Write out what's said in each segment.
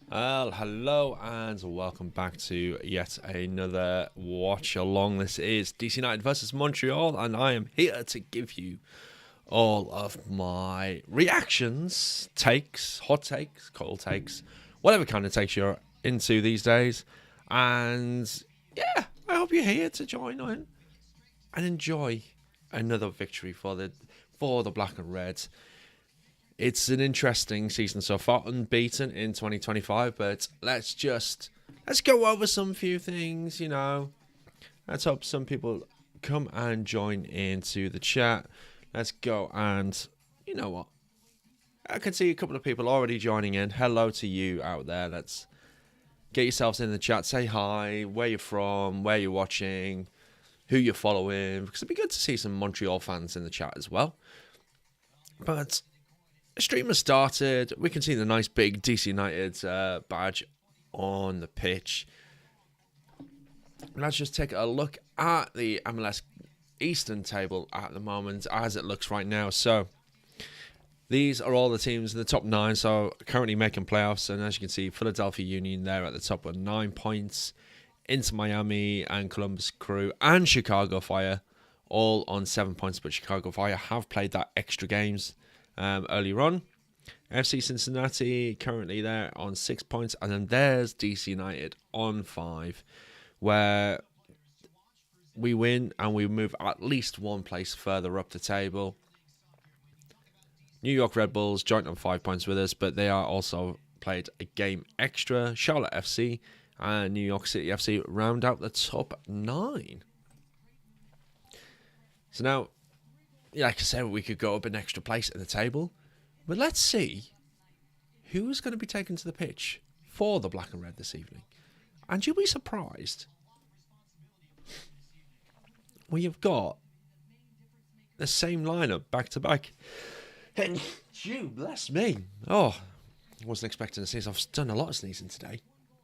Well, hello and welcome back to yet another watch along. This is DC United versus Montreal, and I am here to give you all of my reactions, takes, hot takes, cold takes, whatever kind of takes you're into these days. And yeah, I hope you're here to join in and enjoy another victory for the Black and Reds. It's an interesting season so far, unbeaten in 2025, but let's go over some few things, Let's hope some people come and join into the chat. Let's go and, you know what? I can see a couple of people already joining in. Hello to you out there. Let's get yourselves in the chat. Say hi, where you're from, where you're watching, who you're following, because it'd be good to see some Montreal fans in the chat as well. But the stream has started. We can see the nice big DC United badge on the pitch. Let's just take a look at the MLS Eastern table at the moment as it looks right now. So these are all the teams in the top 9, so currently making playoffs. And as you can see, Philadelphia Union there at the top with 9 points. Inter Miami and Columbus Crew and Chicago Fire all on 7 points. But Chicago Fire have played that extra games earlier on. FC Cincinnati currently there on 6 points, and then there's DC United on 5, where we win and we move at least one place further up the table. New York Red Bulls joint on 5 points with us, but they are also played a game extra. Charlotte FC and New York City FC round out the top 9. So now, like I said, we could go up an extra place in the table. But let's see who's going to be taken to the pitch for the Black and Red this evening. And you'll be surprised. We have got the same lineup back to back. And you, bless me. Oh, I wasn't expecting to sneeze. I've done a lot of sneezing today. I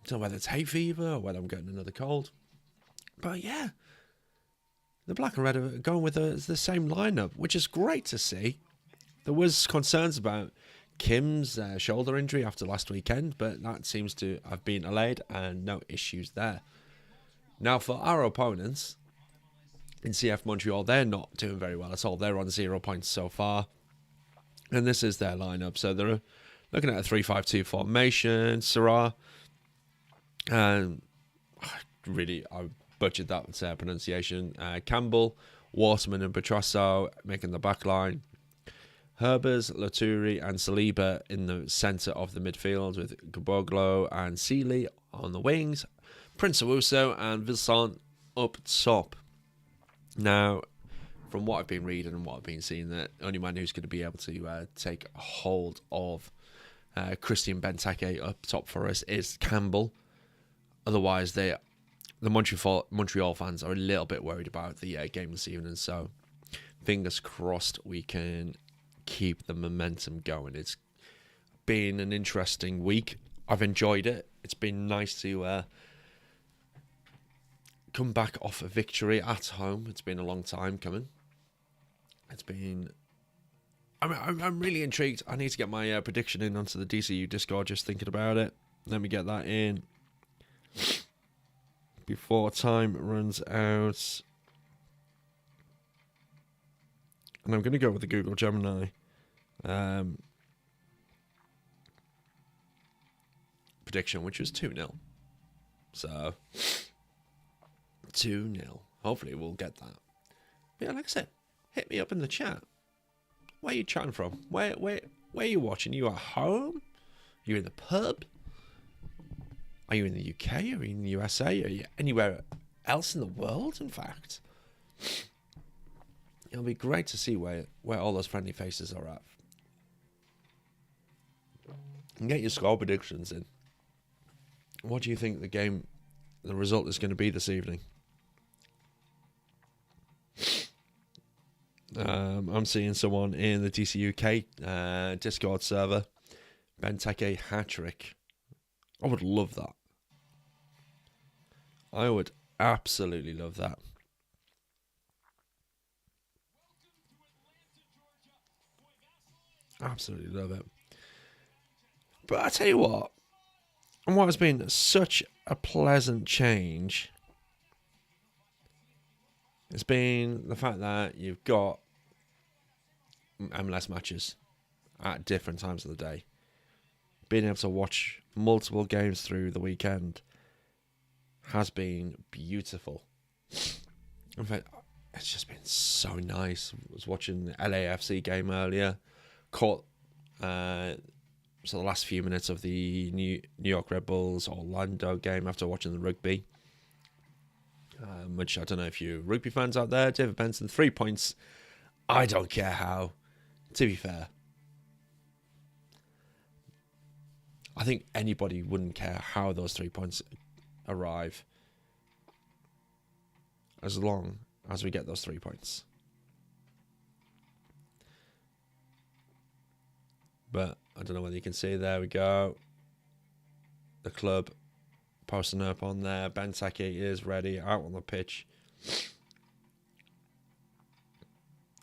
don't know whether it's hay fever or whether I'm getting another cold. But yeah, the Black and Red are going with the same lineup, which is great to see. There was concerns about Kim's shoulder injury after last weekend, but that seems to have been allayed and no issues there. Now for our opponents in CF Montreal, they're not doing very well at all. They're on 0 points so far. And this is their lineup. So they're looking at a 3-5-2 formation. Sarah, and I butchered that pronunciation. Campbell, Waterman and Petrasso making the back line. Herbers, Laturi and Saliba in the centre of the midfield with Gaboglo and Seeley on the wings. Prince Owusu and Vincent up top. Now, from what I've been reading and what I've been seeing, the only man who's going to be able to take hold of Christian Benteke up top for us is Campbell. Otherwise, the Montreal fans are a little bit worried about the game this evening. So, fingers crossed we can keep the momentum going. It's been an interesting week. I've enjoyed it. It's been nice to come back off a victory at home. It's been a long time coming. I'm really intrigued. I need to get my prediction in onto the DCU Discord, just thinking about it. Let me get that in before time runs out. And I'm going to go with the Google Gemini prediction, which was 2-0. So, 2-0. Hopefully we'll get that. But yeah, like I said, hit me up in the chat. Where are you chatting from? Where are you watching? Are you at home? Are you in the pub? Are you in the UK? Are you in the USA? Are you anywhere else in the world, in fact? It'll be great to see where all those friendly faces are at. And get your score predictions in. What do you think the result is going to be this evening? I'm seeing someone in the DC UK Discord server. Benteke hat-trick. I would love that. I would absolutely love that. Absolutely love it. But I tell you what, And what has been such a pleasant change has been the fact that you've got MLS matches at different times of the day. Being able to watch multiple games through the weekend has been beautiful. In fact, it's just been so nice. I was watching the LAFC game earlier, caught the last few minutes of the New York Red Bulls Orlando game after watching the rugby. Which I don't know if you rugby fans out there. David Benson, 3 points. I don't care how. To be fair, I think anybody wouldn't care how those 3 points arrive, as long as we get those 3 points. But I don't know whether you can see. There we go. The club posting up on there. Benteke is ready, out on the pitch.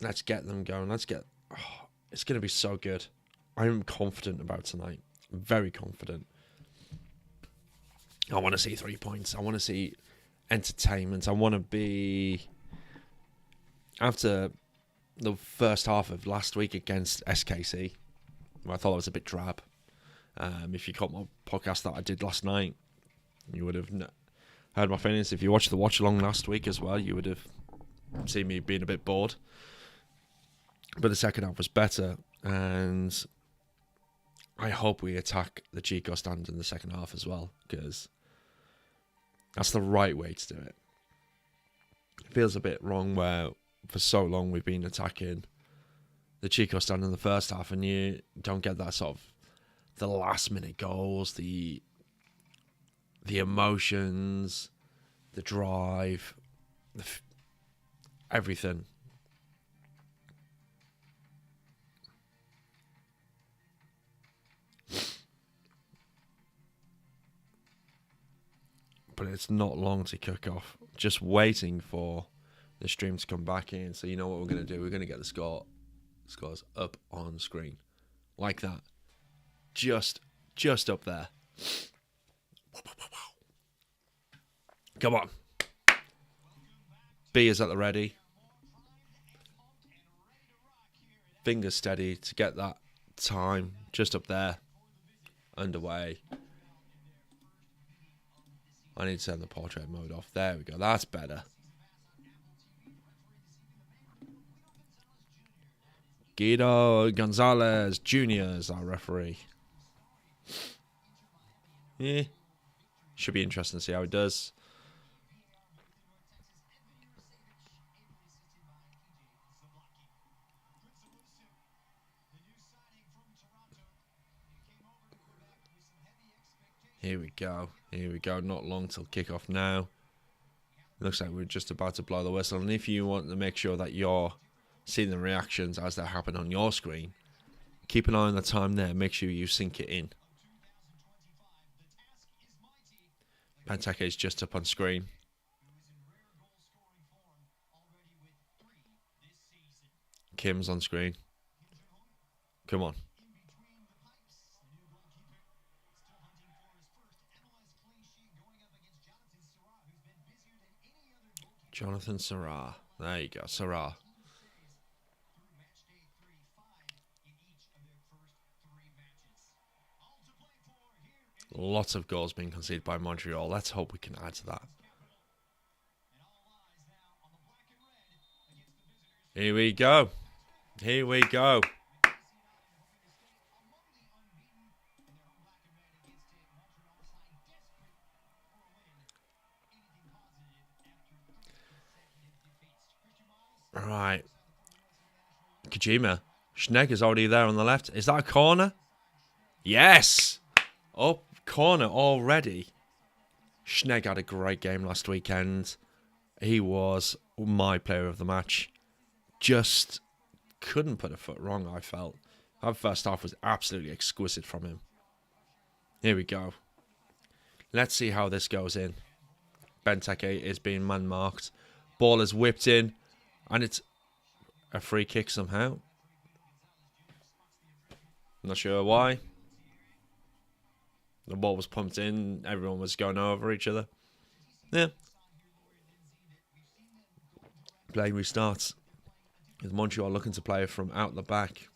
Let's get them going. It's going to be so good. I'm confident about tonight. I'm very confident. I want to see 3 points. I want to see entertainment. I want to be... After the first half of last week against SKC, I thought it was a bit drab. If you caught my podcast that I did last night, you would have heard my feelings. If you watched the Watchalong last week as well, you would have seen me being a bit bored. But the second half was better, and I hope we attack the Chico stand in the second half as well, because that's the right way to do it. It feels a bit wrong where for so long we've been attacking the Chico stand in the first half, and you don't get that sort of the last minute goals, the emotions, the drive, everything. But it's not long to kick off. Just waiting for the stream to come back in. So you know what we're going to do? We're going to get the scores up on screen. Like that. Just up there. Come on. B is at the ready. Fingers steady to get that time just up there. Underway. I need to turn the portrait mode off. There we go. That's better. Guido Gonzalez Jr. is our referee. Yeah. Should be interesting to see how it does. Here we go. Here we go. Not long till kickoff now. Looks like we're just about to blow the whistle. And if you want to make sure that you're seeing the reactions as they happen on your screen, keep an eye on the time there. Make sure you sync it in. Benteke is just up on screen. Kim's on screen. Come on. Jonathan Sarah. There you go, Sarah. Lots of goals being conceded by Montreal. Let's hope we can add to that. Here we go. Here we go. Right. Kojima. Schnegger's already there on the left. Is that a corner? Yes. Up corner already. Schnegg had a great game last weekend. He was my player of the match. Just couldn't put a foot wrong, I felt. That first half was absolutely exquisite from him. Here we go. Let's see how this goes in. Benteke is being man-marked. Ball is whipped in. And it's a free kick somehow. Not sure why. The ball was pumped in. Everyone was going over each other. Yeah. Play restarts. With Montreal looking to play from out the back.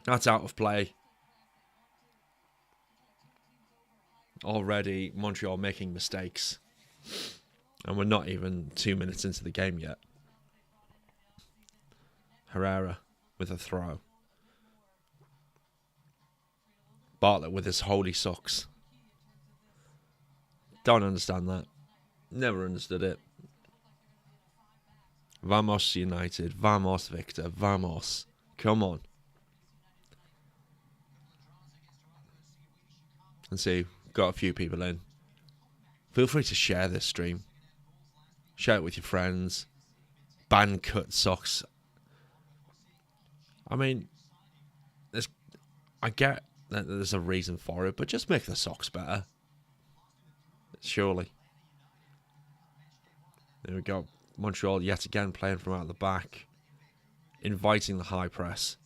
That's out of play. Already Montreal making mistakes. And we're not even 2 minutes into the game yet. Herrera with a throw. Bartlett with his holy socks. Don't understand that. Never understood it. Vamos United. Vamos Victor. Vamos. Come on. And see, got a few people in. Feel free to share this stream. Share it with your friends. Ban cut socks. I mean, I get that there's a reason for it, but just make the socks better. Surely. There we go. Montreal yet again playing from out the back. Inviting the high press.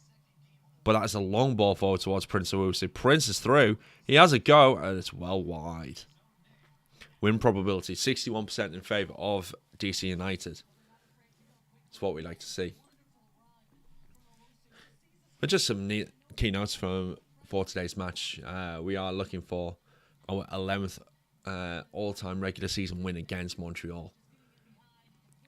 But that is a long ball forward towards Prince Owusu. Prince is through. He has a go, and it's well wide. Win probability, 61% in favour of DC United. It's what we like to see. But just some neat keynotes for today's match. We are looking for our 11th all-time regular season win against Montreal.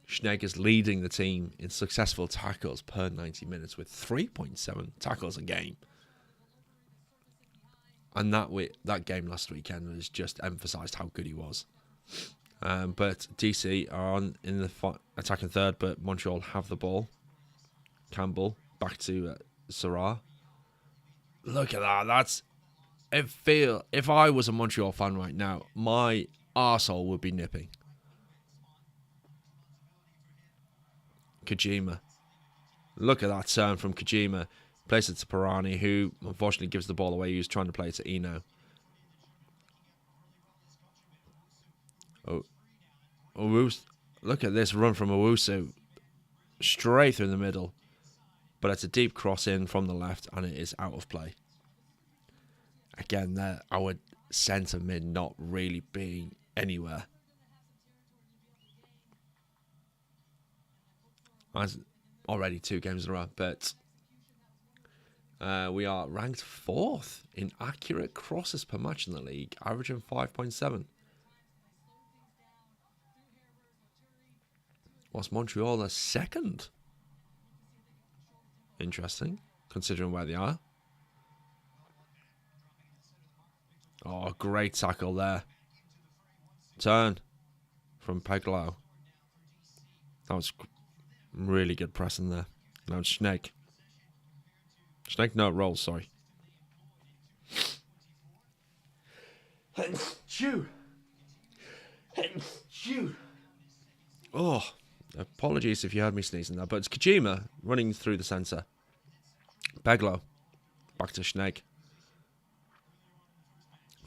Schnegg is leading the team in successful tackles per 90 minutes with 3.7 tackles a game. And that game last weekend was just emphasised how good he was. But DC are on in the attacking third, but Montreal have the ball. Campbell back to Sarah. Look at that. If I was a Montreal fan right now, my arsehole would be nipping. Kojima. Look at that turn from Kojima. Plays it to Pirani, who unfortunately gives the ball away. He was trying to play it to Eno. Owusu. Look at this run from Owusu. Straight through the middle. But it's a deep cross in from the left, and it is out of play. Again, our centre mid not really being anywhere. As already 2 games in a row, but we are ranked 4th in accurate crosses per match in the league, averaging 5.7. Whilst Montreal are 2nd. Interesting, considering where they are. Oh, great tackle there. Turn from Peglow. That was really good pressing there. Now it's Schnegg. No, rolls, sorry. Oh, apologies if you heard me sneezing there, but it's Kojima running through the centre. Peglow. Back to Schnegg.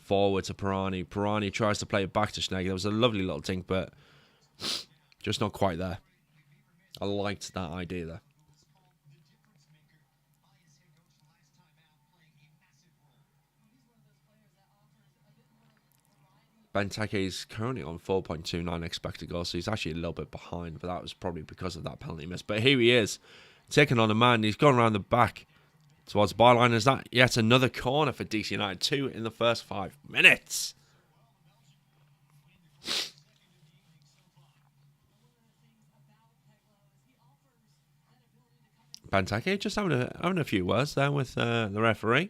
Forward to Pirani. Pirani tries to play it back to Schnegg. There was a lovely little dink, but just not quite there. I liked that idea there. Benteke is currently on 4.29 expected goals, so he's actually a little bit behind, but that was probably because of that penalty miss. But here he is, taking on a man. He's gone around the back towards the byline. Is that yet another corner for DC United? 2 in the first 5 minutes. Benteke just having a few words there with the referee.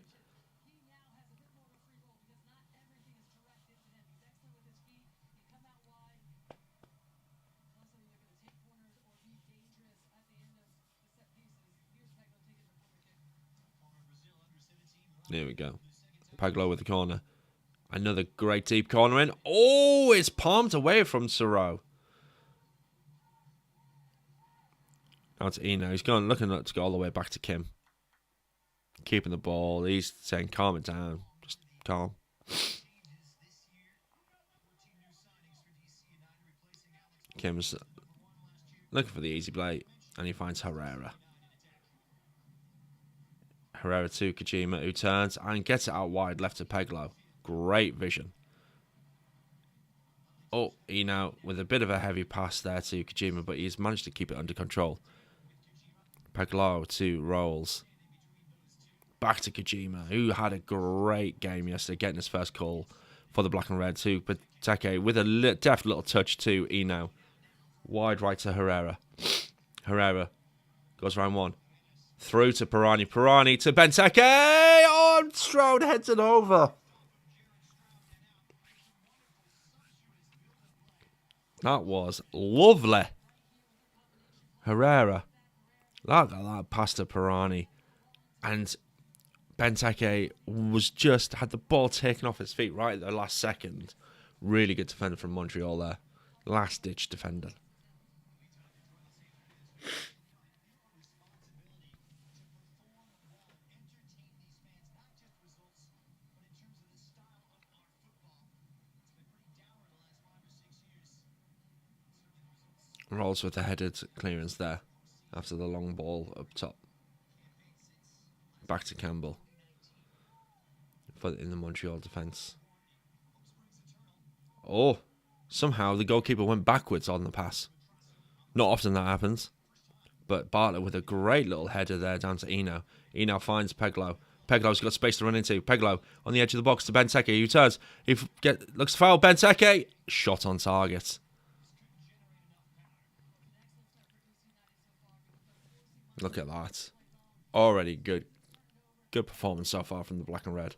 There we go. Paglo with the corner. Another great deep corner in. Oh, it's palmed away from Soro. Now to Eno. He's looking to go all the way back to Kim. Keeping the ball. He's saying, calm it down. Just calm. Kim's looking for the easy play. And he finds Herrera. Herrera to Kojima, who turns and gets it out wide, left to Peglow. great vision. Oh, Eno with a bit of a heavy pass there to Kojima, but he's managed to keep it under control. Peglau to Rolls. Back to Kojima, who had a great game yesterday, getting his first call for the black and red to Pateke with a deft little touch to Eno. Wide right to Herrera. Herrera goes round one. Through to Pirani. Pirani to Benteke. Oh, Stroud heads it over. That was lovely. Herrera. Look at that pass to Pirani. And Benteke was just had the ball taken off his feet right at the last second. Really good defender from Montreal there. Last ditch defender. Rolls with a headed clearance there after the long ball up top. Back to Campbell in the Montreal defence. Oh, somehow the goalkeeper went backwards on the pass. Not often that happens. But Bartlett with a great little header there down to Eno. Eno finds Peglau. Peglau's got space to run into. Peglau on the edge of the box to Benteke, who turns. He looks foul. Benteke, shot on target. Look at that. Already good performance so far from the black and red.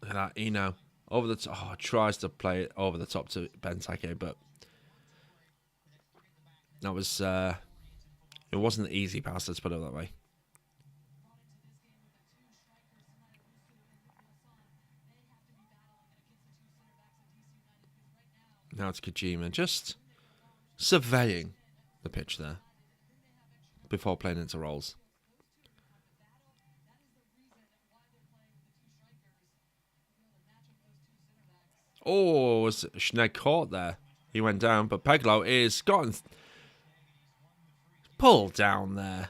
Look at that, Eno over the top. Oh, tries to play it over the top to Benteke, but that was it wasn't an easy pass. Let's put it that way. Now it's Kojima, just surveying the pitch there before playing into Rolls. Oh, was Schnegg caught there? He went down, but Peglau is gotten pulled down there.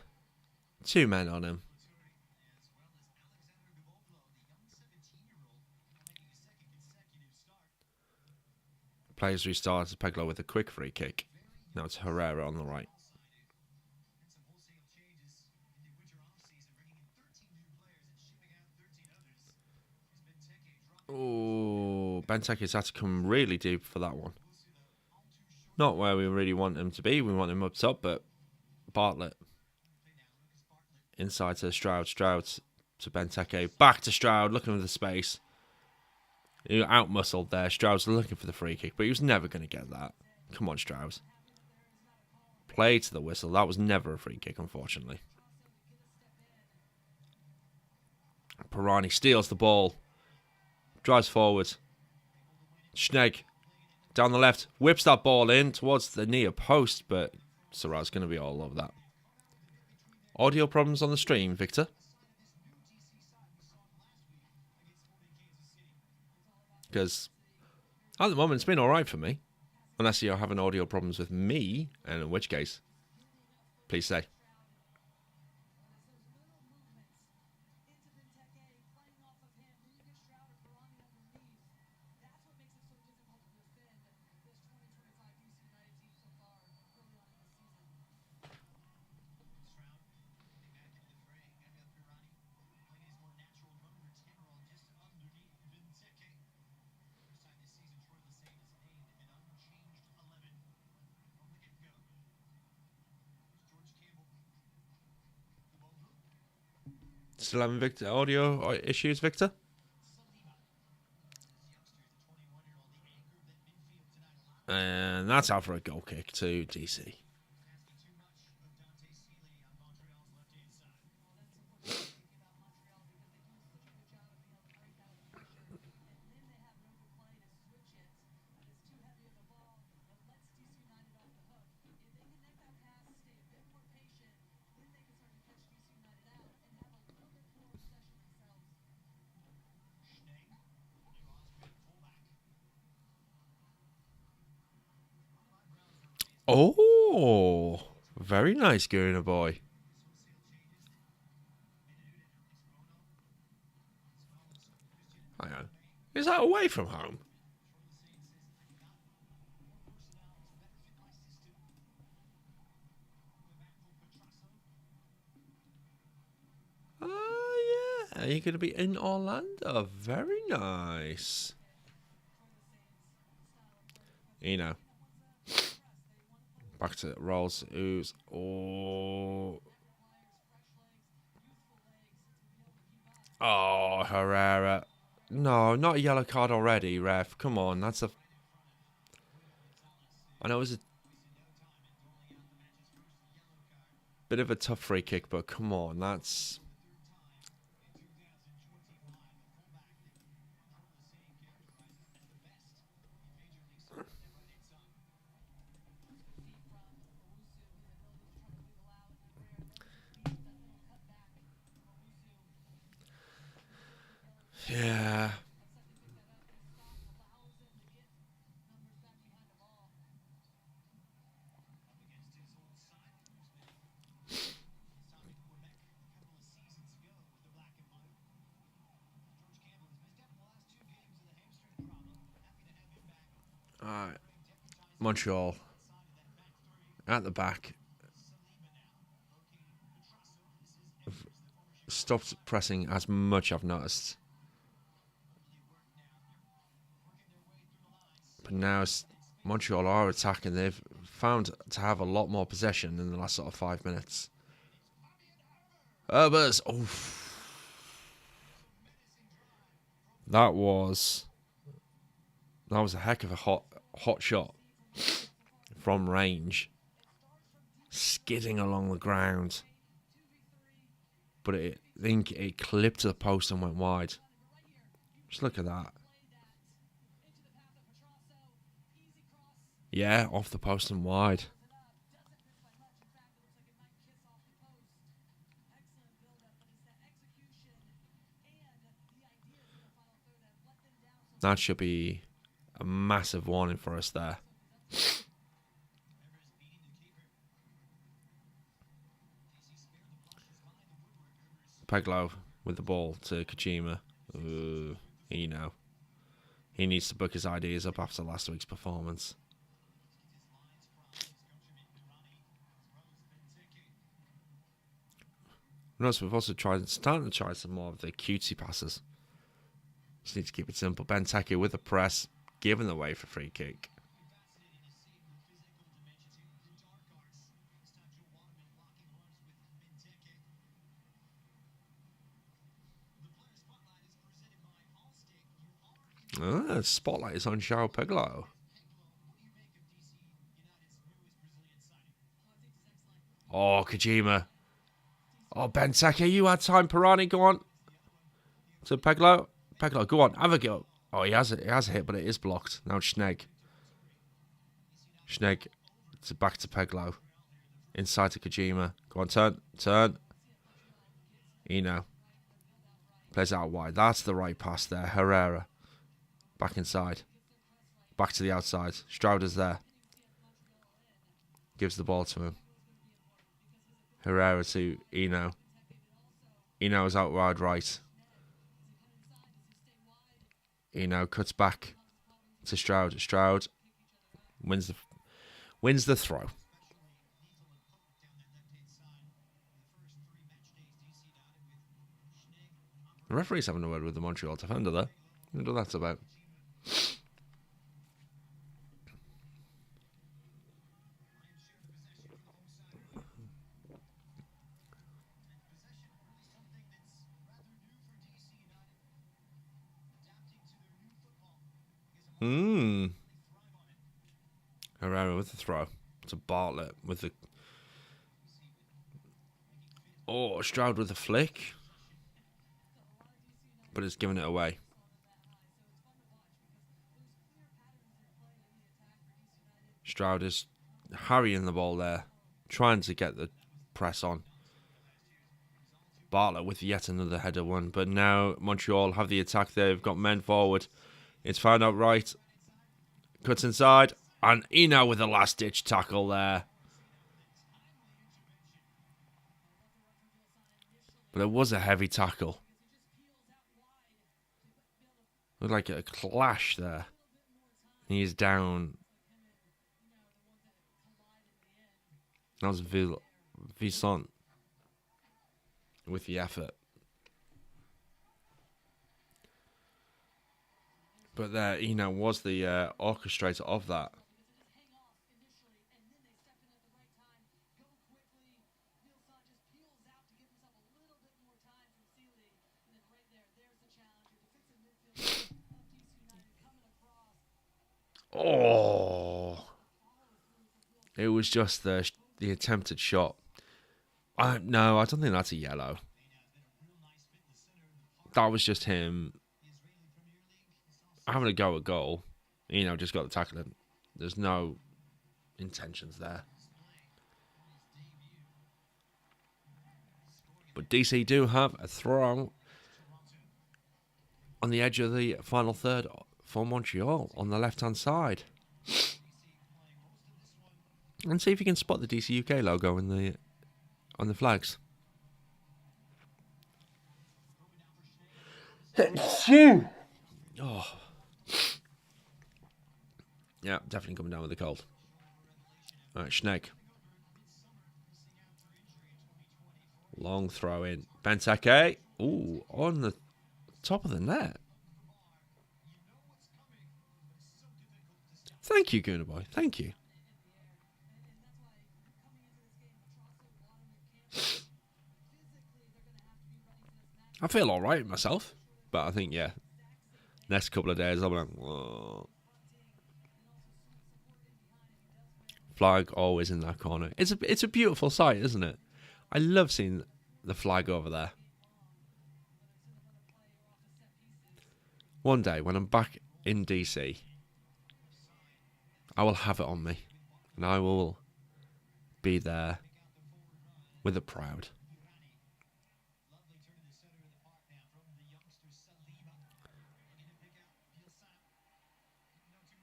2 men on him. Players restarted. Peglau with a quick free kick. Now it's Herrera on the right. Oh, Benteke's had to come really deep for that one. Not where we really want him to be. We want him up top, but Bartlett. Inside to Stroud. Stroud to Benteke. Back to Stroud, looking for the space. He out-muscled there. Stroud's looking for the free kick, but he was never going to get that. Come on, Stroud. Play to the whistle. That was never a free kick, unfortunately. Pirani steals the ball. Drives forward. Schnegg down the left. Whips that ball in towards the near post, but Sarraz's going to be all over that. Audio problems on the stream, Victor? Because at the moment it's been alright for me. Unless you're having audio problems with me, and in which case, please say. Still having Victor audio issues, Victor? And that's out for a goal kick to DC. Oh, very nice, Gurner boy. Hang on. Is that away from home? Oh, yeah. You're going to be in Orlando. Very nice. Back to rolls. Ooze. Oh. Oh, Herrera. No, not a yellow card already, ref. Come on, that's a... I know it was a bit of a tough free kick, but come on, that's... Yeah. Alright. Montreal. At the back. Stopped pressing as much, I've noticed. But now Montreal are attacking. They've found to have a lot more possession in the last sort of 5 minutes. Herbers. Oh. That was a heck of a hot shot from range. Skidding along the ground. But I think it clipped to the post and went wide. Just look at that. Yeah, off the post and wide. That should be a massive warning for us there. Peglow with the ball to Kojima. He needs to book his ideas up after last week's performance. Notice we've also starting to try some more of the cutesy passes. Just need to keep it simple. Benteke with the press, giving away for free kick. Spotlight is on João Peglow. Oh, Kojima. Oh, Benteke, you had time. Pirani, go on. To Peglow. Peglow, go on. Have a go. Oh, he has a hit, but it is blocked. Now Schnegg. Schnegg back to Peglow. Inside to Kojima. Go on, turn. Plays out wide. That's the right pass there. Herrera. Back inside. Back to the outside. Strauder's there. Gives the ball to him. Herrera to Eno. Eno is out wide right. Eno cuts back to Stroud. Stroud wins the throw. The referee's having a word with the Montreal defender there. I wonder what that's about. Herrera with the throw. To Bartlett with the... Oh, Stroud with the flick. But it's giving it away. Stroud is harrying the ball there. Trying to get the press on. Bartlett with yet another header one. But now Montreal have the attack. They've got men forward. It's found out right. Cuts inside. And Eno with a last-ditch tackle there. But it was a heavy tackle. Looked like a clash there. He's down. That was Visant with the effort. But there, Eno was the orchestrator of that. Oh, it was just the attempted shot. No, I don't think that's a yellow. That was just him having a go at goal. Just got the tackle in. There's no intentions there. But DC do have a throw on the edge of the final third for Montreal on the left-hand side. And see if you can spot the DC UK logo on the flags. Oh. Yeah, definitely coming down with the cold. All right, Schnegg. Long throw in. Benteke. Ooh, on the top of the net. Thank you, Gooner Boy. Thank you. I feel all right myself, but I think, yeah, next couple of days I'll be like, whoa. Flag always in that corner. It's a beautiful sight, isn't it? I love seeing the flag over there. One day when I'm back in DC, I will have it on me, and I will be there with a proud.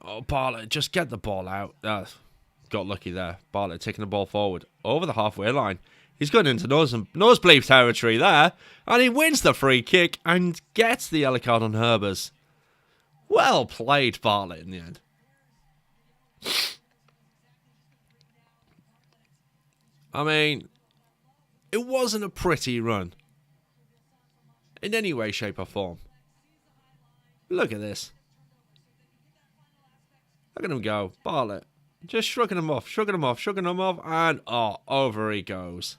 Oh, Bartlett, just get the ball out. Got lucky there. Bartlett taking the ball forward over the halfway line. He's going into nosebleed territory there, and he wins the free kick and gets the yellow card on Herbers. Well played, Bartlett, in the end. I mean, it wasn't a pretty run in any way, shape, or form. Look at this. Look at him go. Bartlett. Just shrugging him off, and over he goes.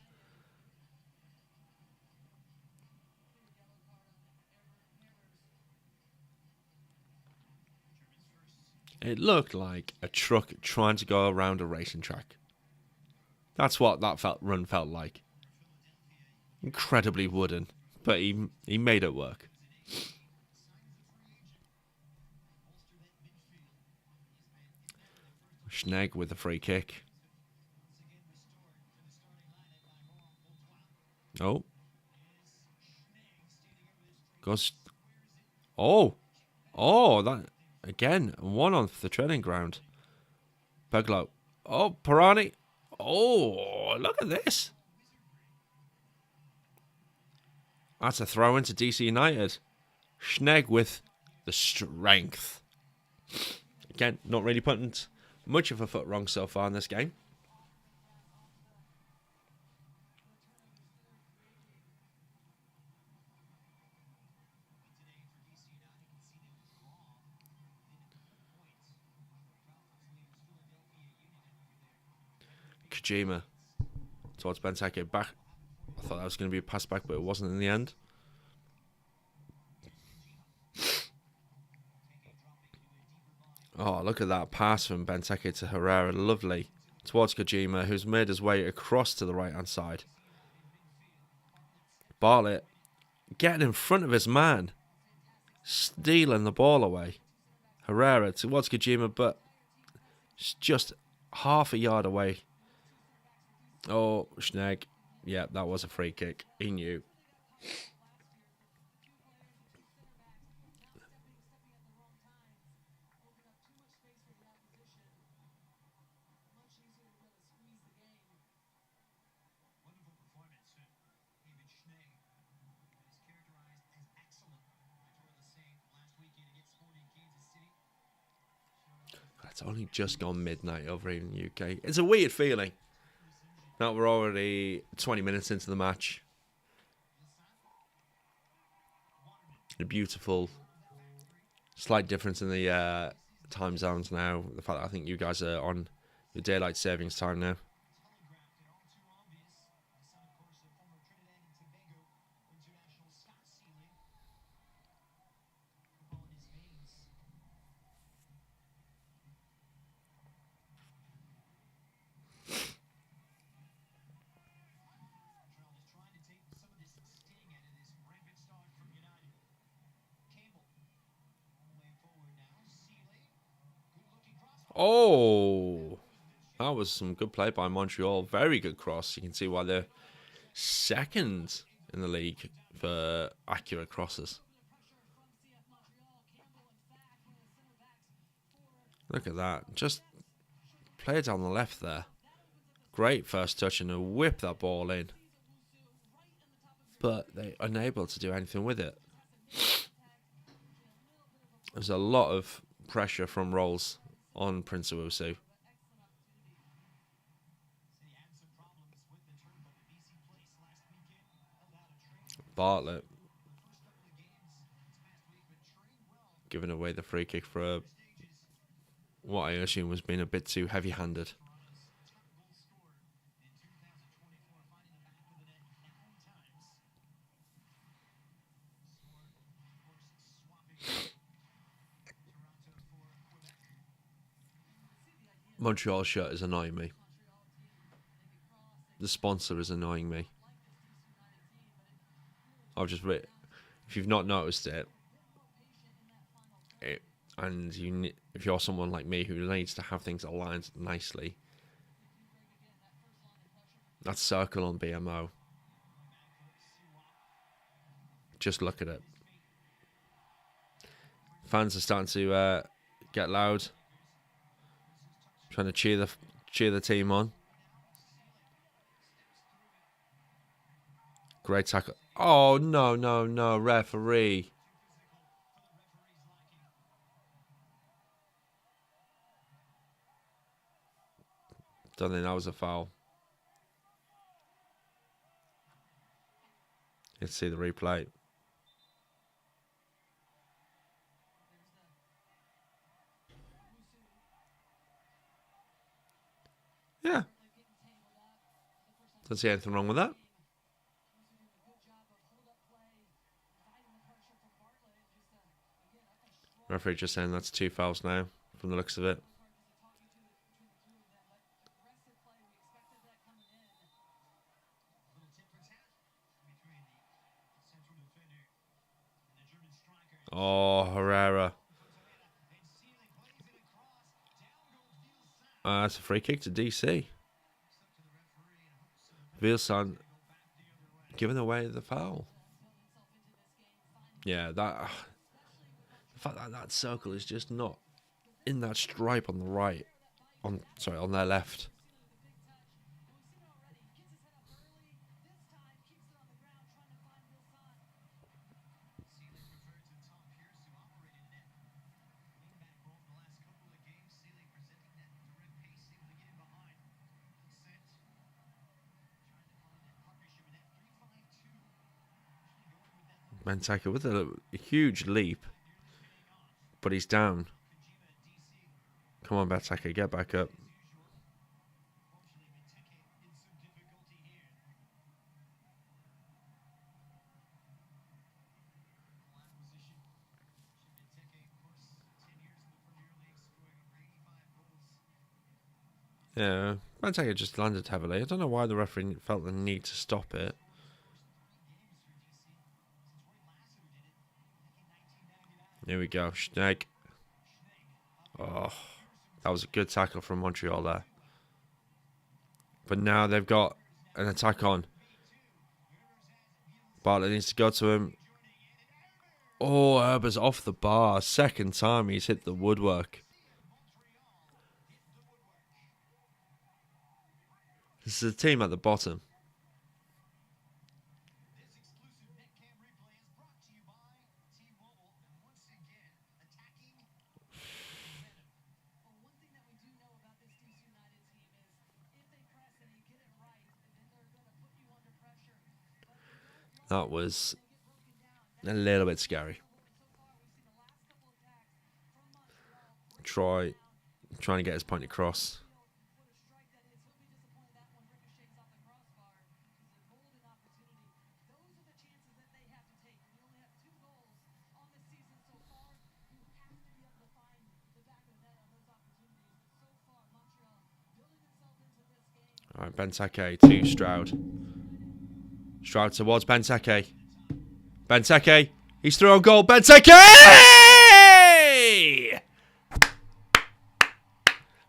It looked like a truck trying to go around a racing track. That's what that run felt like. Incredibly wooden, but he made it work. Schnegg with the free kick. Oh. Goes. Oh, that again. One on the training ground. Peglo. Oh, Pirani. Oh, look at this. That's a throw into DC United. Schnegg with the strength. Again, not really putting much of a foot wrong so far in this game. Kojima towards Benteke back. I thought that was going to be a pass back, but it wasn't in the end. Oh, look at that pass from Benteke to Herrera. Lovely. Towards Kojima, who's made his way across to the right-hand side. Bartlett getting in front of his man. Stealing the ball away. Herrera towards Kojima, but it's just half a yard away. Oh, Schnegg. Yeah, that was a free kick. He knew. It's only just gone midnight over here in the UK. It's a weird feeling. Now we're already 20 minutes into the match. A beautiful slight difference in the time zones now. The fact that I think you guys are on your daylight savings time now. Oh, that was some good play by Montreal. Very good cross. You can see why they're second in the league for accurate crosses. Look at that. Just play it down the left there. Great first touch and a whip that ball in. But they're unable to do anything with it. There's a lot of pressure from Rolls on Prince Owusu. Bartlett giving away the free kick for what I assume was being a bit too heavy-handed. Montreal shirt is annoying me. The sponsor is annoying me. I've just written, if you've not noticed it, and if you're someone like me who needs to have things aligned nicely, that circle on BMO. Just look at it. Fans are starting to get loud, trying to cheer the team on. Great tackle. Oh, no, referee. Don't think that was a foul. Let's see the replay. Yeah. Don't see anything wrong with that. Referee just saying that's 2 fouls now, from the looks of it. Oh, Herrera. That's a free kick to DC. Vilsan giving away the foul. Yeah, the fact that that circle is just not in that stripe on the right. On their left. Benteke with a huge leap, but he's down. Come on, Benteke, get back up. Yeah, Benteke just landed heavily. I don't know why the referee felt the need to stop it. Here we go, Schnegg. Oh, that was a good tackle from Montreal there. But now they've got an attack on. Bartlett needs to go to him. Oh, Herber's off the bar. Second time he's hit the woodwork. This is a team at the bottom. That was a little bit scary. Trying to get his point across. All right, Benteke to Stroud. Stroud towards Benteke. Benteke. He's through on goal. Benteke!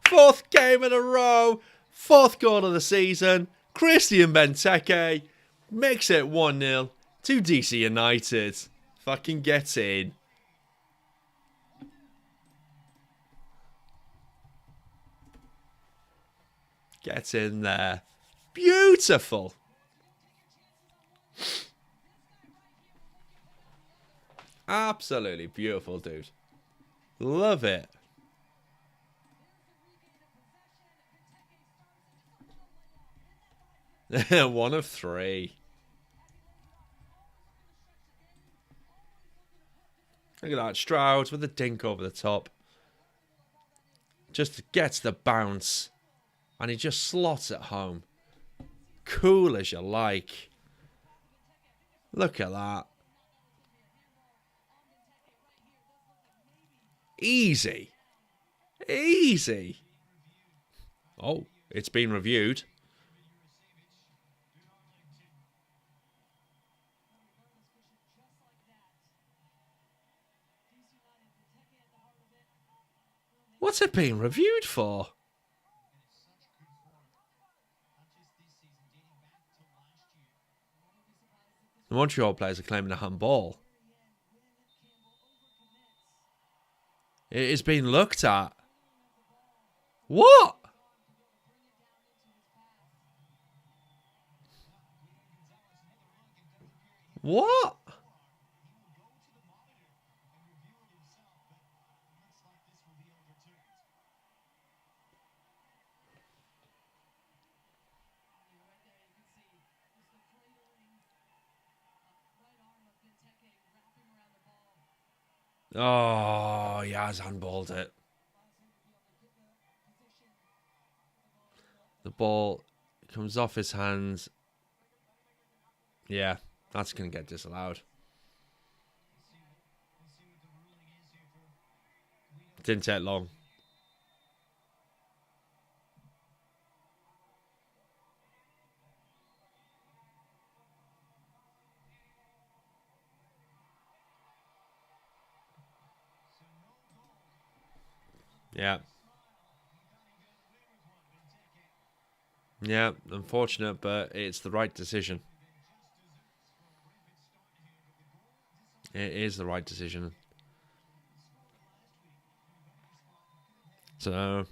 Fourth game in a row. Fourth goal of the season. Christian Benteke makes it 1-0 to DC United. Fucking get in. Get in there. Beautiful. Absolutely beautiful, dude. Love it. One of three. Look at that. Stroud with a dink over the top. Just gets the bounce. And he just slots it home. Cool as you like. Look at that. Easy. Easy. Oh, it's been reviewed. What's it being reviewed for? The Montreal players are claiming a handball. It is being looked at. What? What? Oh, he has handballed it. The ball comes off his hands. Yeah, that's going to get disallowed. Didn't take long. Yeah. Yeah, unfortunate, but it's the right decision. It is the right decision. So,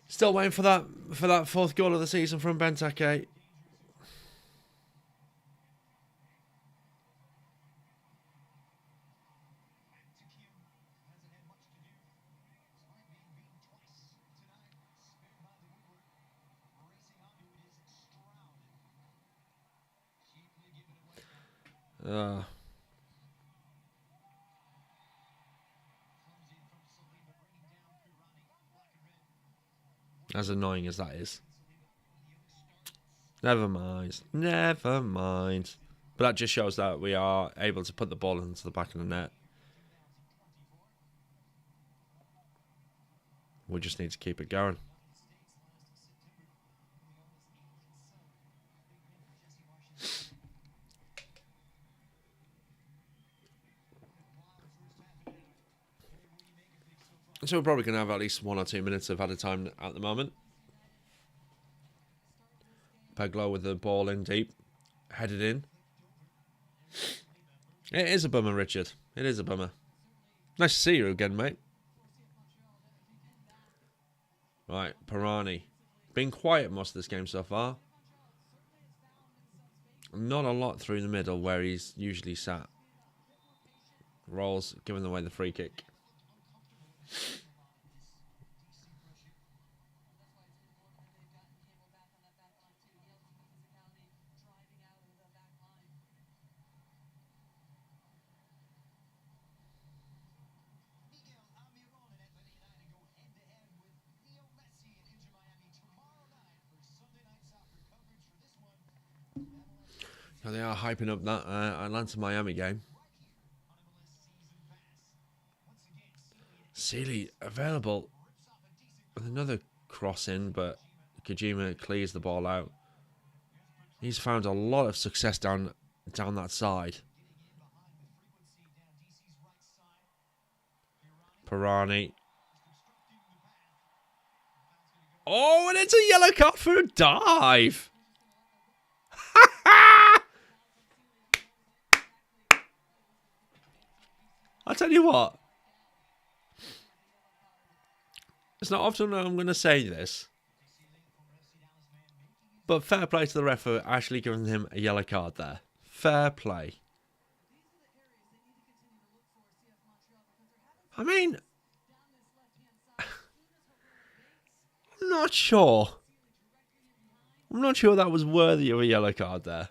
still waiting for that fourth goal of the season from Benteke. As annoying as that is. Never mind. Never mind. But that just shows that we are able to put the ball into the back of the net. We just need to keep it going. So we're probably going to have at least 1 or 2 minutes of added time at the moment. Peglow with the ball in deep. Headed in. It is a bummer, Richard. It is a bummer. Nice to see you again, mate. Right, Pirani. Been quiet most of this game so far. Not a lot through the middle where he's usually sat. Rolls, giving away the free kick. They are hyping up that Atlanta-Miami game. Sealy available with another cross in, but Kojima clears the ball out. He's found a lot of success down that side. Pirani. Oh, and it's a yellow card for a dive. I'll tell you what. It's not often I'm going to say this, but fair play to the ref for actually giving him a yellow card there. Fair play. I mean, I'm not sure. I'm not sure that was worthy of a yellow card there.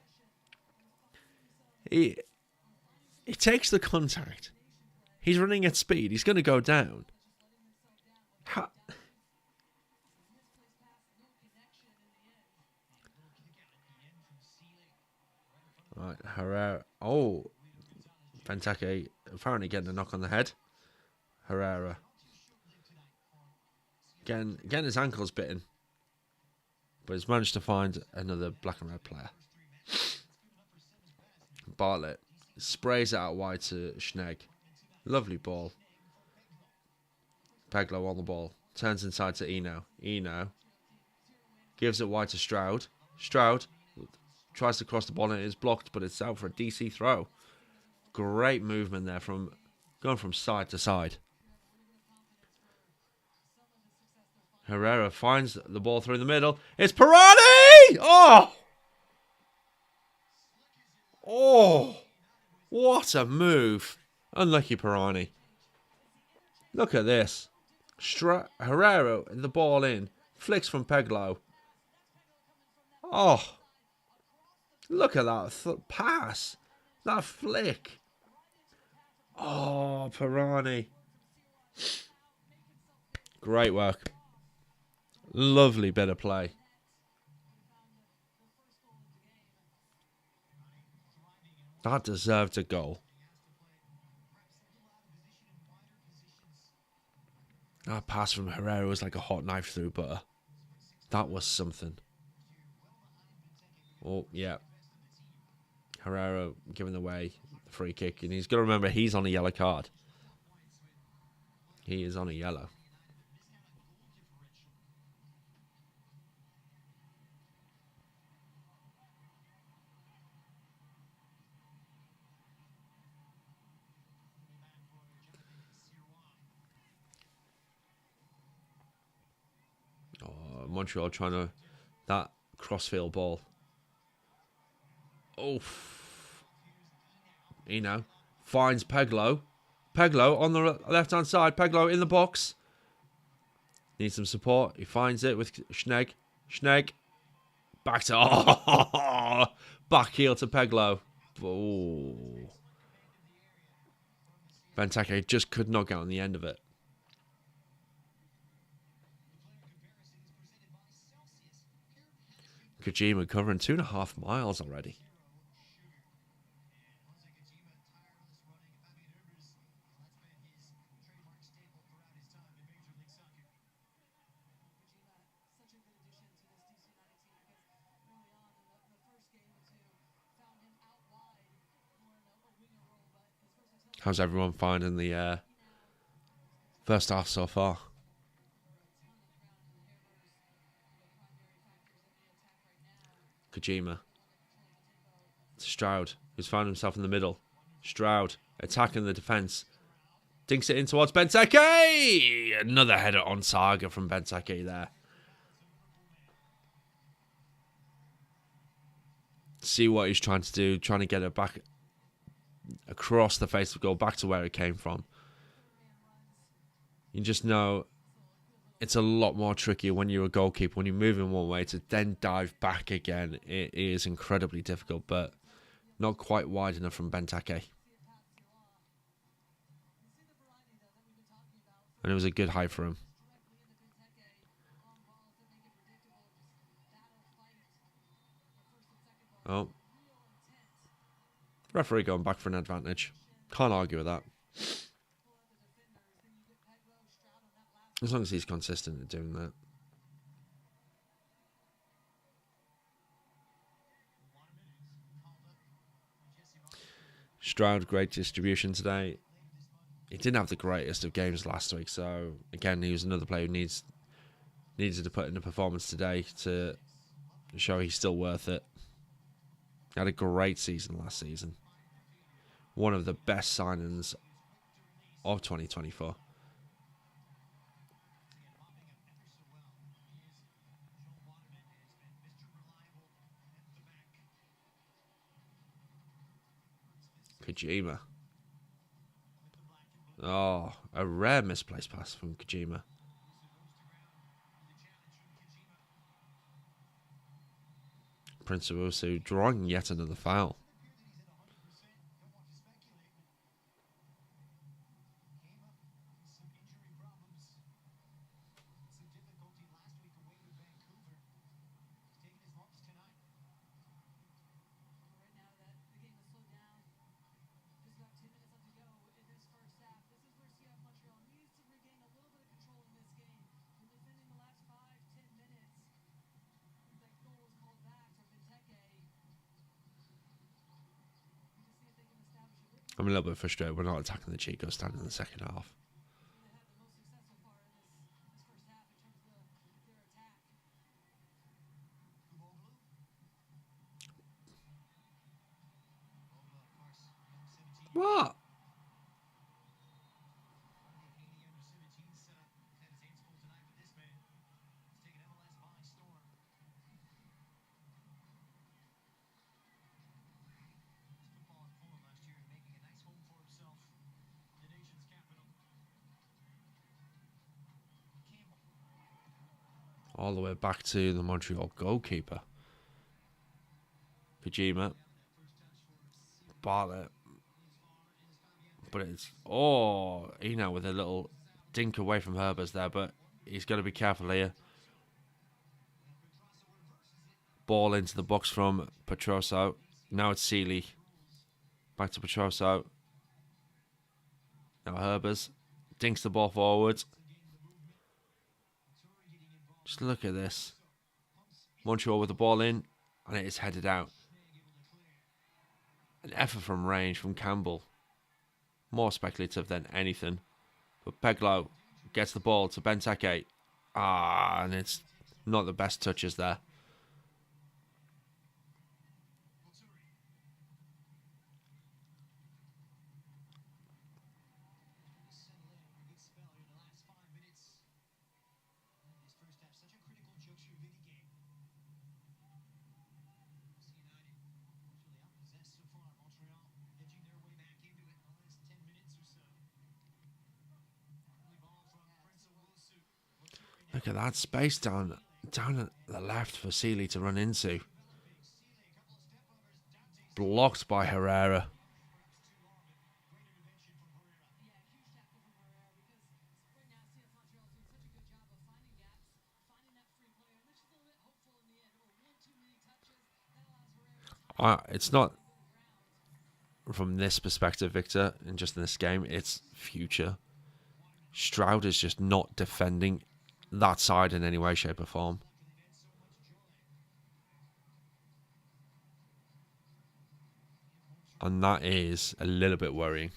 He takes the contact. He's running at speed. He's going to go down. Right, Herrera. Oh, Benteke apparently getting a knock on the head. Herrera. Getting his ankles bitten. But he's managed to find another black and red player. Bartlett sprays it out wide to Schnegg. Lovely ball. Peglo on the ball. Turns inside to Eno. Eno gives it wide to Stroud. Stroud tries to cross the ball and it is blocked, but it's out for a DC throw. Great movement there from going from side to side. Herrera finds the ball through the middle. It's Pirani! Oh! Oh! What a move. Unlucky Pirani. Look at this. Herrera, the ball in. Flicks from Peglo. Oh! Look at that pass. That flick. Oh, Pirani. Great work. Lovely bit of play. That deserved a goal. That pass from Herrera was like a hot knife through butter. That was something. Oh, yeah. Herrera giving away the free kick. And he's got to remember he's on a yellow card. He is on a yellow. Montreal trying to... That crossfield ball. Oh. Eno finds Peglo. Peglo on the left-hand side. Peglo in the box. Needs some support. He finds it with Schnegg. Schnegg. Back to... Oh! Back heel to Peglo. Oh. Benteke just could not get on the end of it. Kojima covering 2.5 miles already. How's everyone finding the first half so far? Kojima. Stroud, who's found himself in the middle. Stroud attacking the defence. Dinks it in towards Benteke! Another header on Saga from Benteke there. See what he's trying to do. Trying to get it back across the face of goal, back to where it came from. You just know it's a lot more tricky when you're a goalkeeper, when you move in one way to then dive back again. It is incredibly difficult, but not quite wide enough from Benteke. And it was a good height for him. Oh. Referee going back for an advantage. Can't argue with that. As long as he's consistent at doing that. Stroud, great distribution today. He didn't have the greatest of games last week, so again, he was another player who needed to put in a performance today to show he's still worth it. He had a great season last season. One of the best signings of 2024. Kojima. Oh, a rare misplaced pass from Kojima. Prince of Usu drawing yet another foul. I'm a little bit frustrated we're not attacking the Chico stand in the second half. What? All the way back to the Montreal goalkeeper. Kojima. Bartlett. But it's... Oh, Eno with a little dink away from Herbers there, but he's got to be careful here. Ball into the box from Petroso. Now it's Seeley. Back to Petroso. Now Herbers. Dinks the ball forward. Just look at this. Montreal with the ball in, and it is headed out. An effort from range from Campbell. More speculative than anything. But Peglo gets the ball to Benteke. And it's not the best touches there. Look at that space down at the left for Seeley to run into. Blocked by Herrera. It's not from this perspective, Victor, and just in this game, it's future. Stroud is just not defending that side in any way, shape or form. And that is a little bit worrying.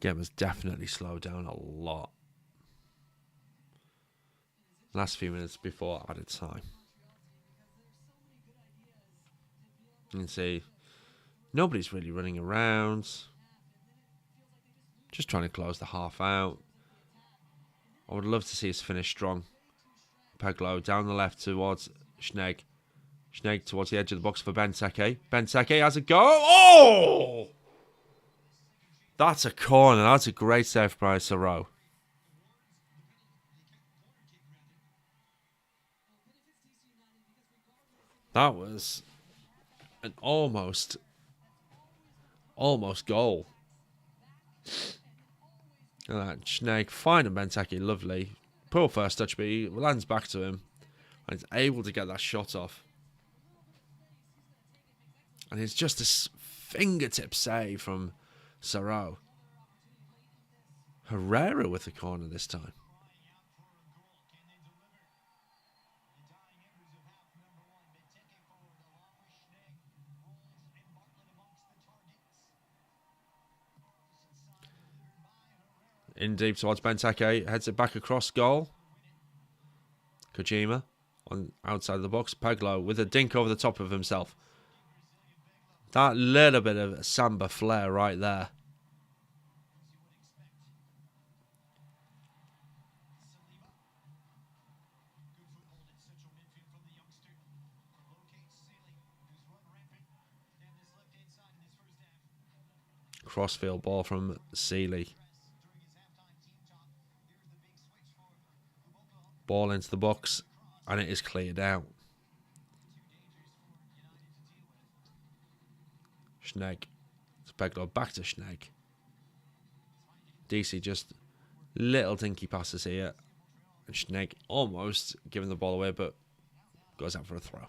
The game has definitely slowed down a lot. Last few minutes before added time. You can see nobody's really running around. Just trying to close the half out. I would love to see us finish strong. Peglo down the left towards Schnegg. Schnegg towards the edge of the box for Benteke. Benteke has a go. Oh! That's a corner. That's a great save by Soro. That was an almost goal. And that Snake finding Benteke, lovely. Poor first touch, but he lands back to him. And he's able to get that shot off. And it's just a fingertip save from Sarau. Herrera with the corner this time. In deep towards Benteke, heads it back across goal. Kojima on outside the box. Peglo with a dink over the top of himself. That little bit of Samba flair right there. Crossfield ball from Seeley. Ball into the box, and it is cleared out. Schnegg. Peglo back to Schnegg. DC just little dinky passes here. And Schnegg almost giving the ball away, but goes out for a throw.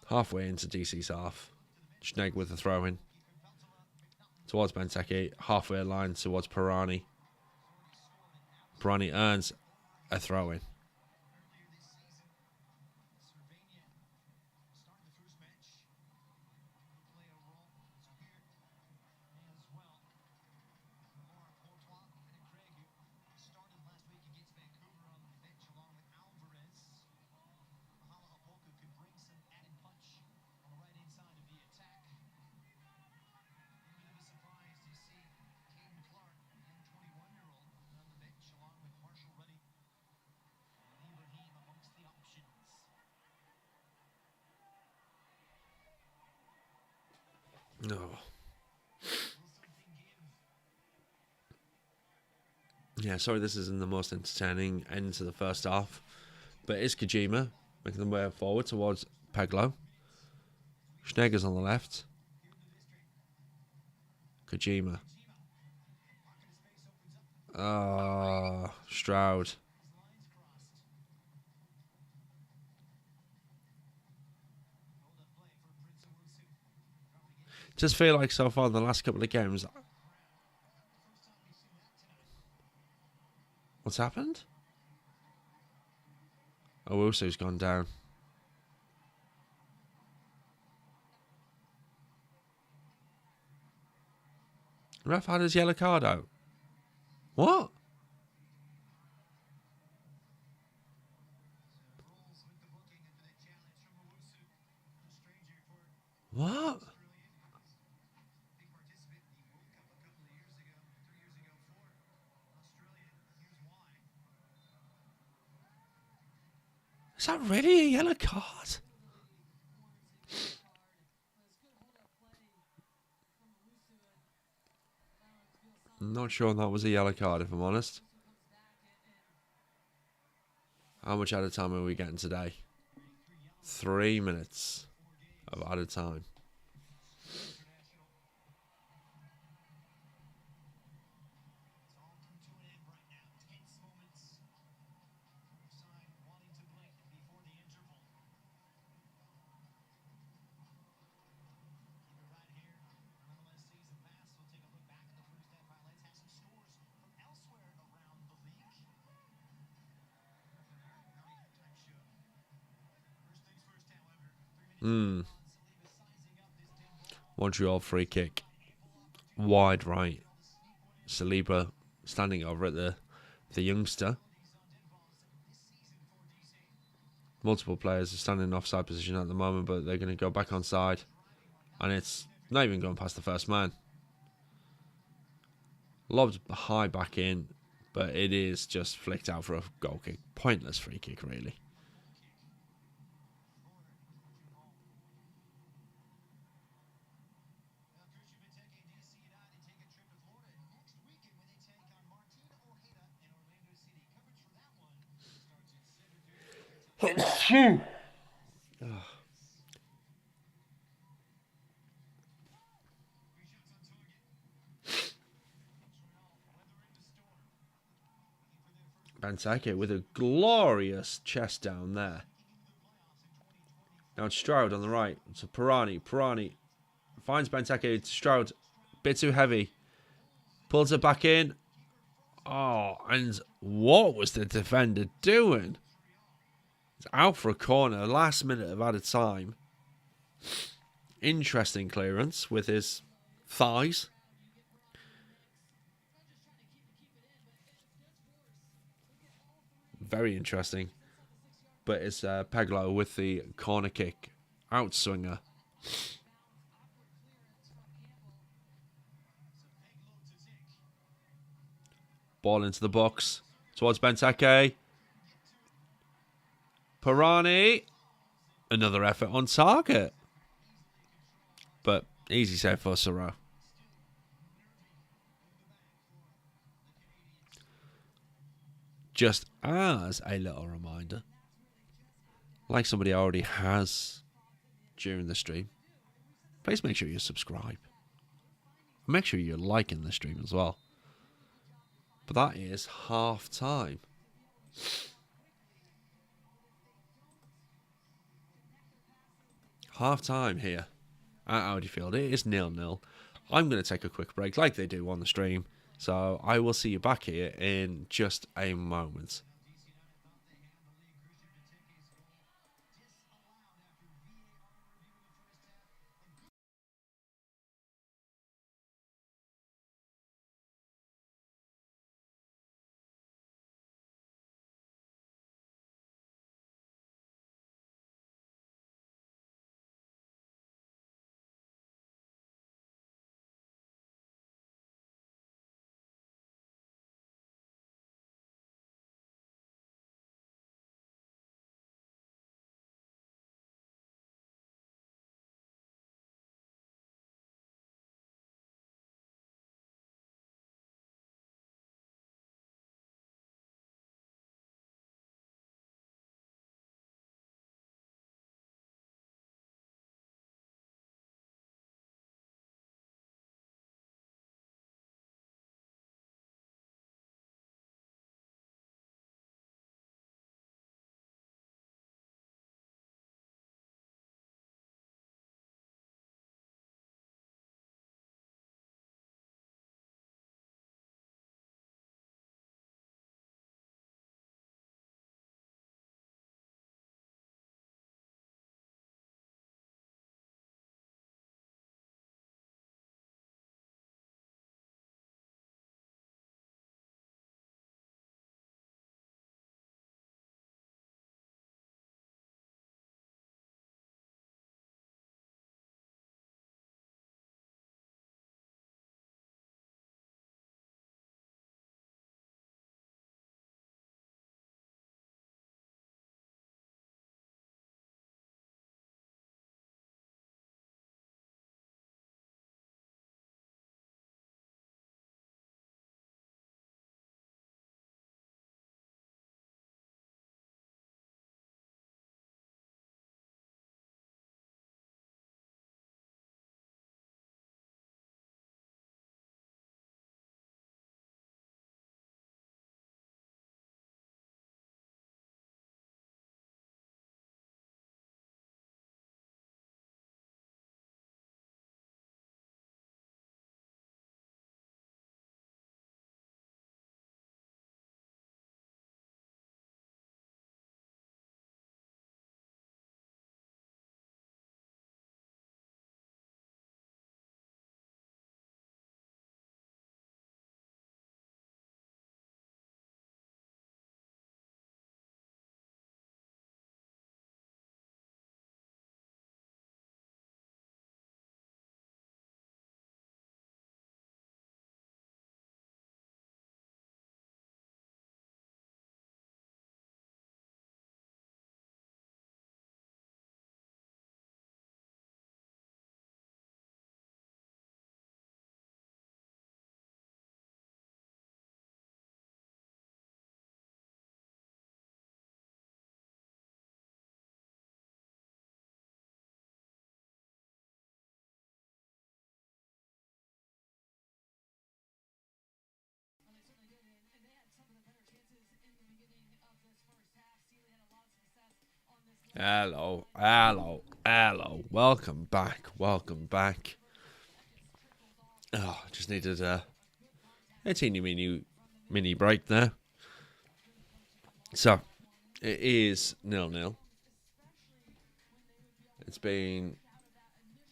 Halfway into DC's half. Schnegg with the throw in. Towards Benteke. Halfway line towards Pirani. Pirani earns a throw in. No. Yeah, sorry this isn't the most entertaining end to the first half. But it's Kojima making the way forward towards Peglo. Schnegger's on the left. Kojima. Stroud. Just feel like so far in the last couple of games. What's happened? Owusu's gone down. Ref had his yellow card out. What? What? Is that really a yellow card? I'm not sure that was a yellow card, if I'm honest. How much added time are we getting today? 3 minutes of added time. Montreal free kick. Wide right. Saliba standing over at the youngster. Multiple players are standing in offside position at the moment, but they're going to go back on side. And it's not even going past the first man. Lobbed high back in, but it is just flicked out for a goal kick. Pointless free kick, really. Benteke with a glorious chest down there. Now it's Stroud on the right. So Pirani. Pirani finds Benteke. Stroud. Bit too heavy. Pulls it back in. Oh, and what was the defender doing? It's out for a corner. Last minute of added time. Interesting clearance with his thighs. Very interesting. But it's Peglo with the corner kick. Outswinger. Ball into the box. Towards Benteke. Pirani. Another effort on target. But easy save for Soro. Just as a little reminder, like somebody already has during the stream, please make sure you subscribe. Make sure you're liking the stream as well. But that is half time. Half time here at Audi Field. It is 0-0. I'm going to take a quick break like they do on the stream. So I will see you back here in just a moment. Hello, hello, hello. Welcome back, welcome back. Oh, just needed a teeny mini break there. So, it is 0-0. It's been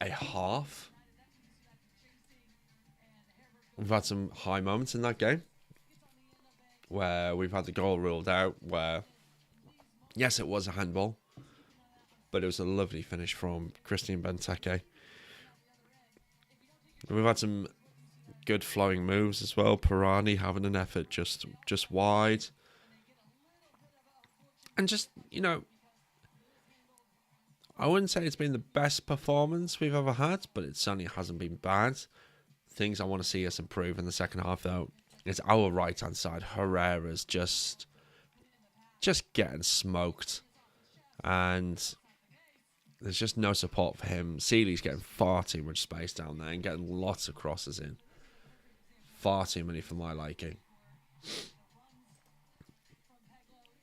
a half. We've had some high moments in that game where we've had the goal ruled out, where, yes, it was a handball, but it was a lovely finish from Christian Benteke. We've had some good flowing moves as well. Pirani having an effort just wide. And just, I wouldn't say it's been the best performance we've ever had, but it certainly hasn't been bad. Things I want to see us improve in the second half, though, is our right-hand side. Herrera's just getting smoked. And there's just no support for him. Seeley's getting far too much space down there and getting lots of crosses in. Far too many for my liking.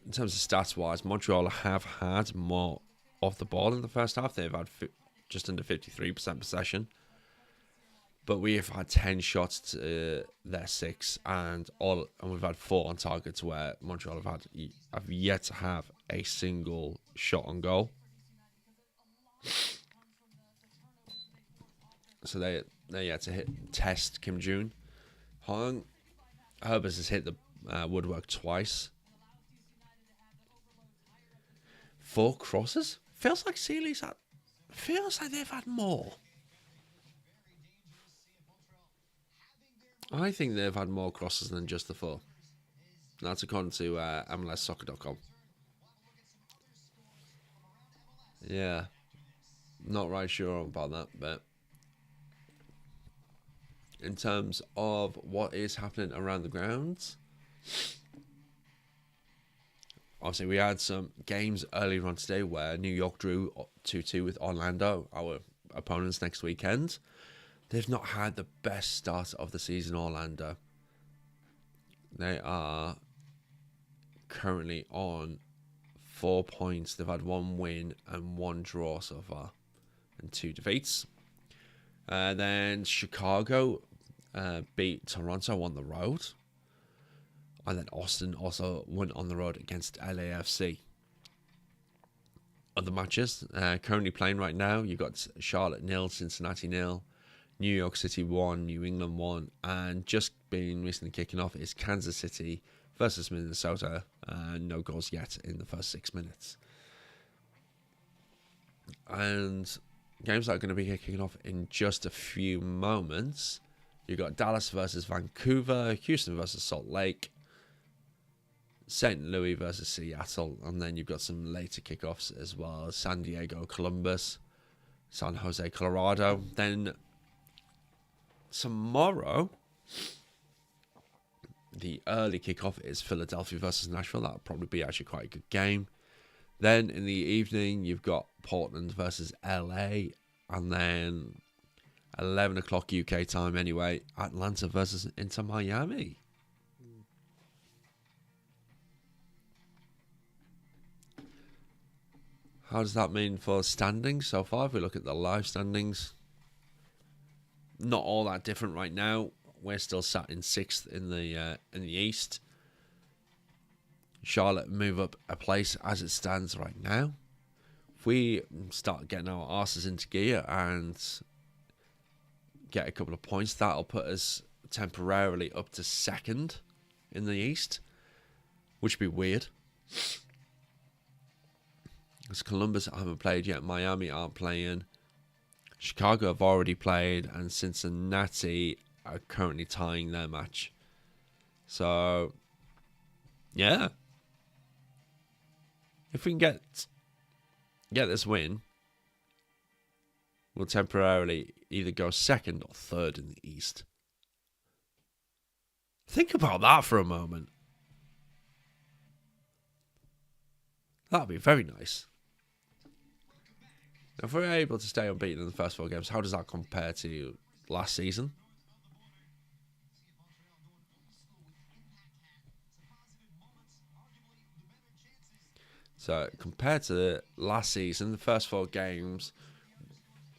In terms of stats-wise, Montreal have had more of the ball in the first half. They've had just under 53% possession. But we have had 10 shots to their 6, and we've had 4 on targets, where Montreal have yet to have a single shot on goal. So they're yet to test Kim June. Herbers has hit the woodwork twice. 4 crosses? Feels like Seeley's had... Feels like they've had more. I think they've had more crosses than just the 4. That's according to MLSsoccer.com. Yeah. Not right sure about that, but... In terms of what is happening around the grounds... Obviously, we had some games earlier on today where New York drew 2-2 with Orlando, our opponents next weekend. They've not had the best start of the season, Orlando. They are currently on 4 points. They've had 1 win and 1 draw so far, and 2 defeats. Then Chicago beat Toronto on the road. And then Austin also won on the road against LAFC. Other matches currently playing right now, you've got Charlotte 0, Cincinnati 0, New York City 1, New England 1, and just been recently kicking off is Kansas City versus Minnesota. No goals yet in the first 6 minutes. And games that are going to be kicking off in just a few moments. You've got Dallas versus Vancouver, Houston versus Salt Lake, St. Louis versus Seattle, and then you've got some later kickoffs as well. San Diego, Columbus, San Jose, Colorado. Then tomorrow, the early kickoff is Philadelphia versus Nashville. That'll probably be actually quite a good game. Then in the evening, you've got Portland versus LA, and then 11 o'clock UK time anyway, Atlanta versus Inter Miami. How does that mean for standings so far? If we look at the live standings, not all that different right now. We're still sat in 6th in the East. Charlotte move up a place as it stands right now. If we start getting our asses into gear and get a couple of points, that'll put us temporarily up to 2nd in the East, which would be weird. Because Columbus haven't played yet, Miami aren't playing, Chicago have already played, and Cincinnati are currently tying their match. So, yeah. If we can get this win, we'll temporarily either go 2nd or 3rd in the East. Think about that for a moment. That'd be very nice. If we're able to stay unbeaten in the first 4 games, how does that compare to last season? So compared to the last season, the first 4 games,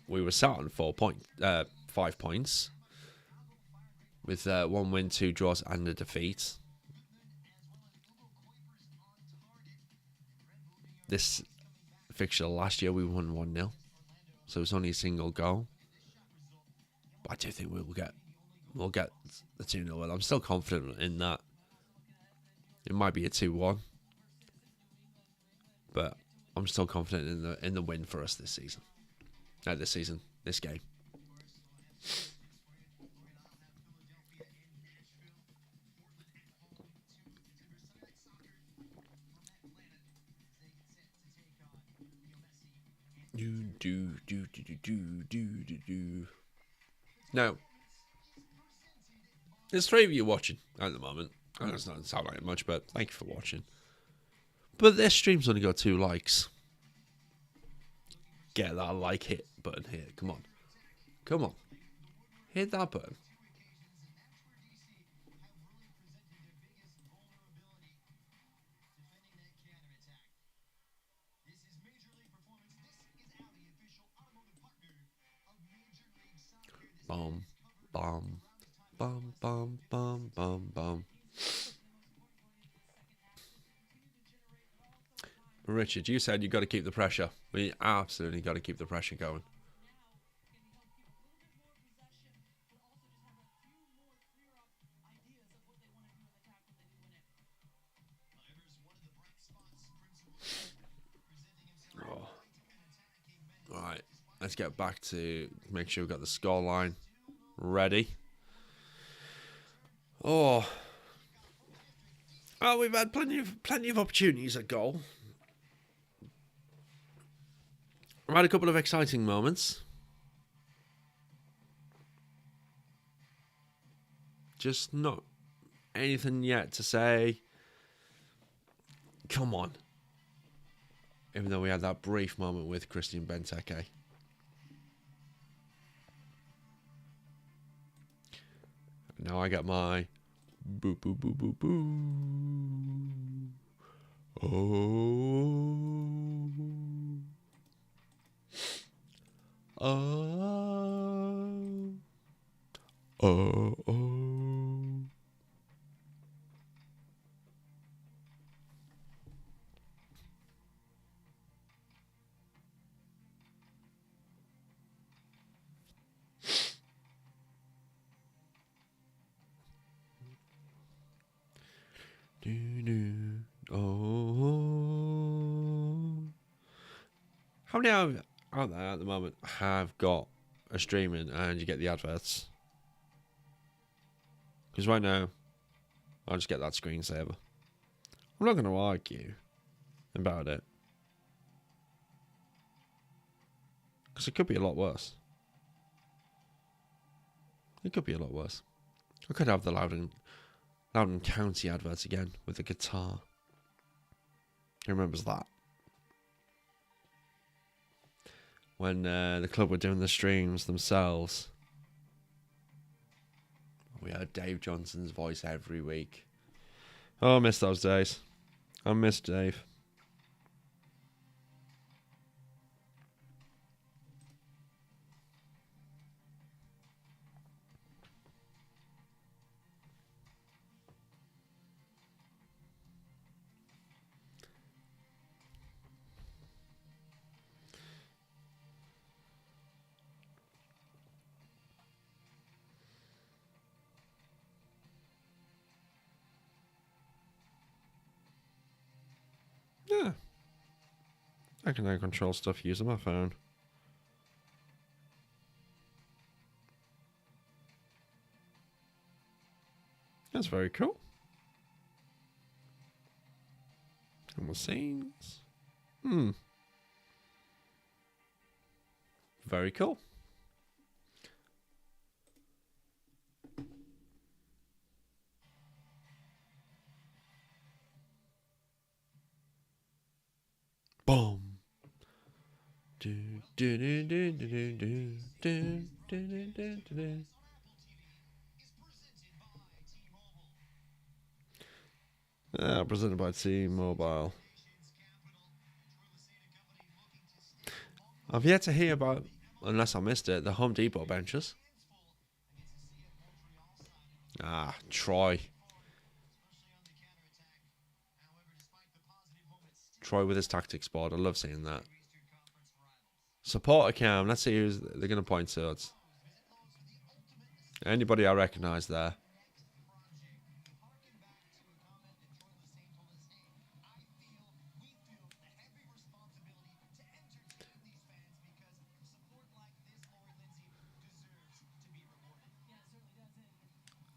we were sat on 5 points, with 1 win, 2 draws, and a defeat. This fixture last year, we won 1-0, so it's only a single goal. But I do think we'll get the 2-0 win. I'm still confident in that. It might be a 2-1, but I'm still confident in the win for us this season. This game. Now, there's 3 of you watching at the moment. I know it's not sound like much, but thank you for watching. But this stream's only got 2 likes. Get that like hit button here. Come on. Come on. Hit that button. Bum, bum, bum, bum, bum, bum, bum. Richard, you said you got to keep the pressure. We absolutely got to keep the pressure going. Oh. All right, let's get back to make sure we've got the scoreline ready. Oh, we've had plenty of opportunities at goal. We've had a couple of exciting moments. Just not anything yet to say, come on. Even though we had that brief moment with Christian Benteke. Now I got my boo boo boo boo boo. Oh. Oh. Oh. How many out there at the moment have got a streaming and you get the adverts? Because right now, I'll just get that screensaver. I'm not going to argue about it. Because it could be a lot worse. It could be a lot worse. I could have the Loudon County adverts again with the guitar. Who remembers that? When the club were doing the streams themselves. We heard Dave Johnson's voice every week. Oh, I miss those days. I miss Dave. Yeah. I can now control stuff using my phone. That's very cool. And the scenes. Very cool. Boom. Presented by T-Mobile. I've yet to hear about, unless I missed it, the Home Depot benches. Ah, Troy. Troy with his tactics board. I love seeing that. Supporter cam. Let's see who's they're going to point towards. Anybody I recognise there.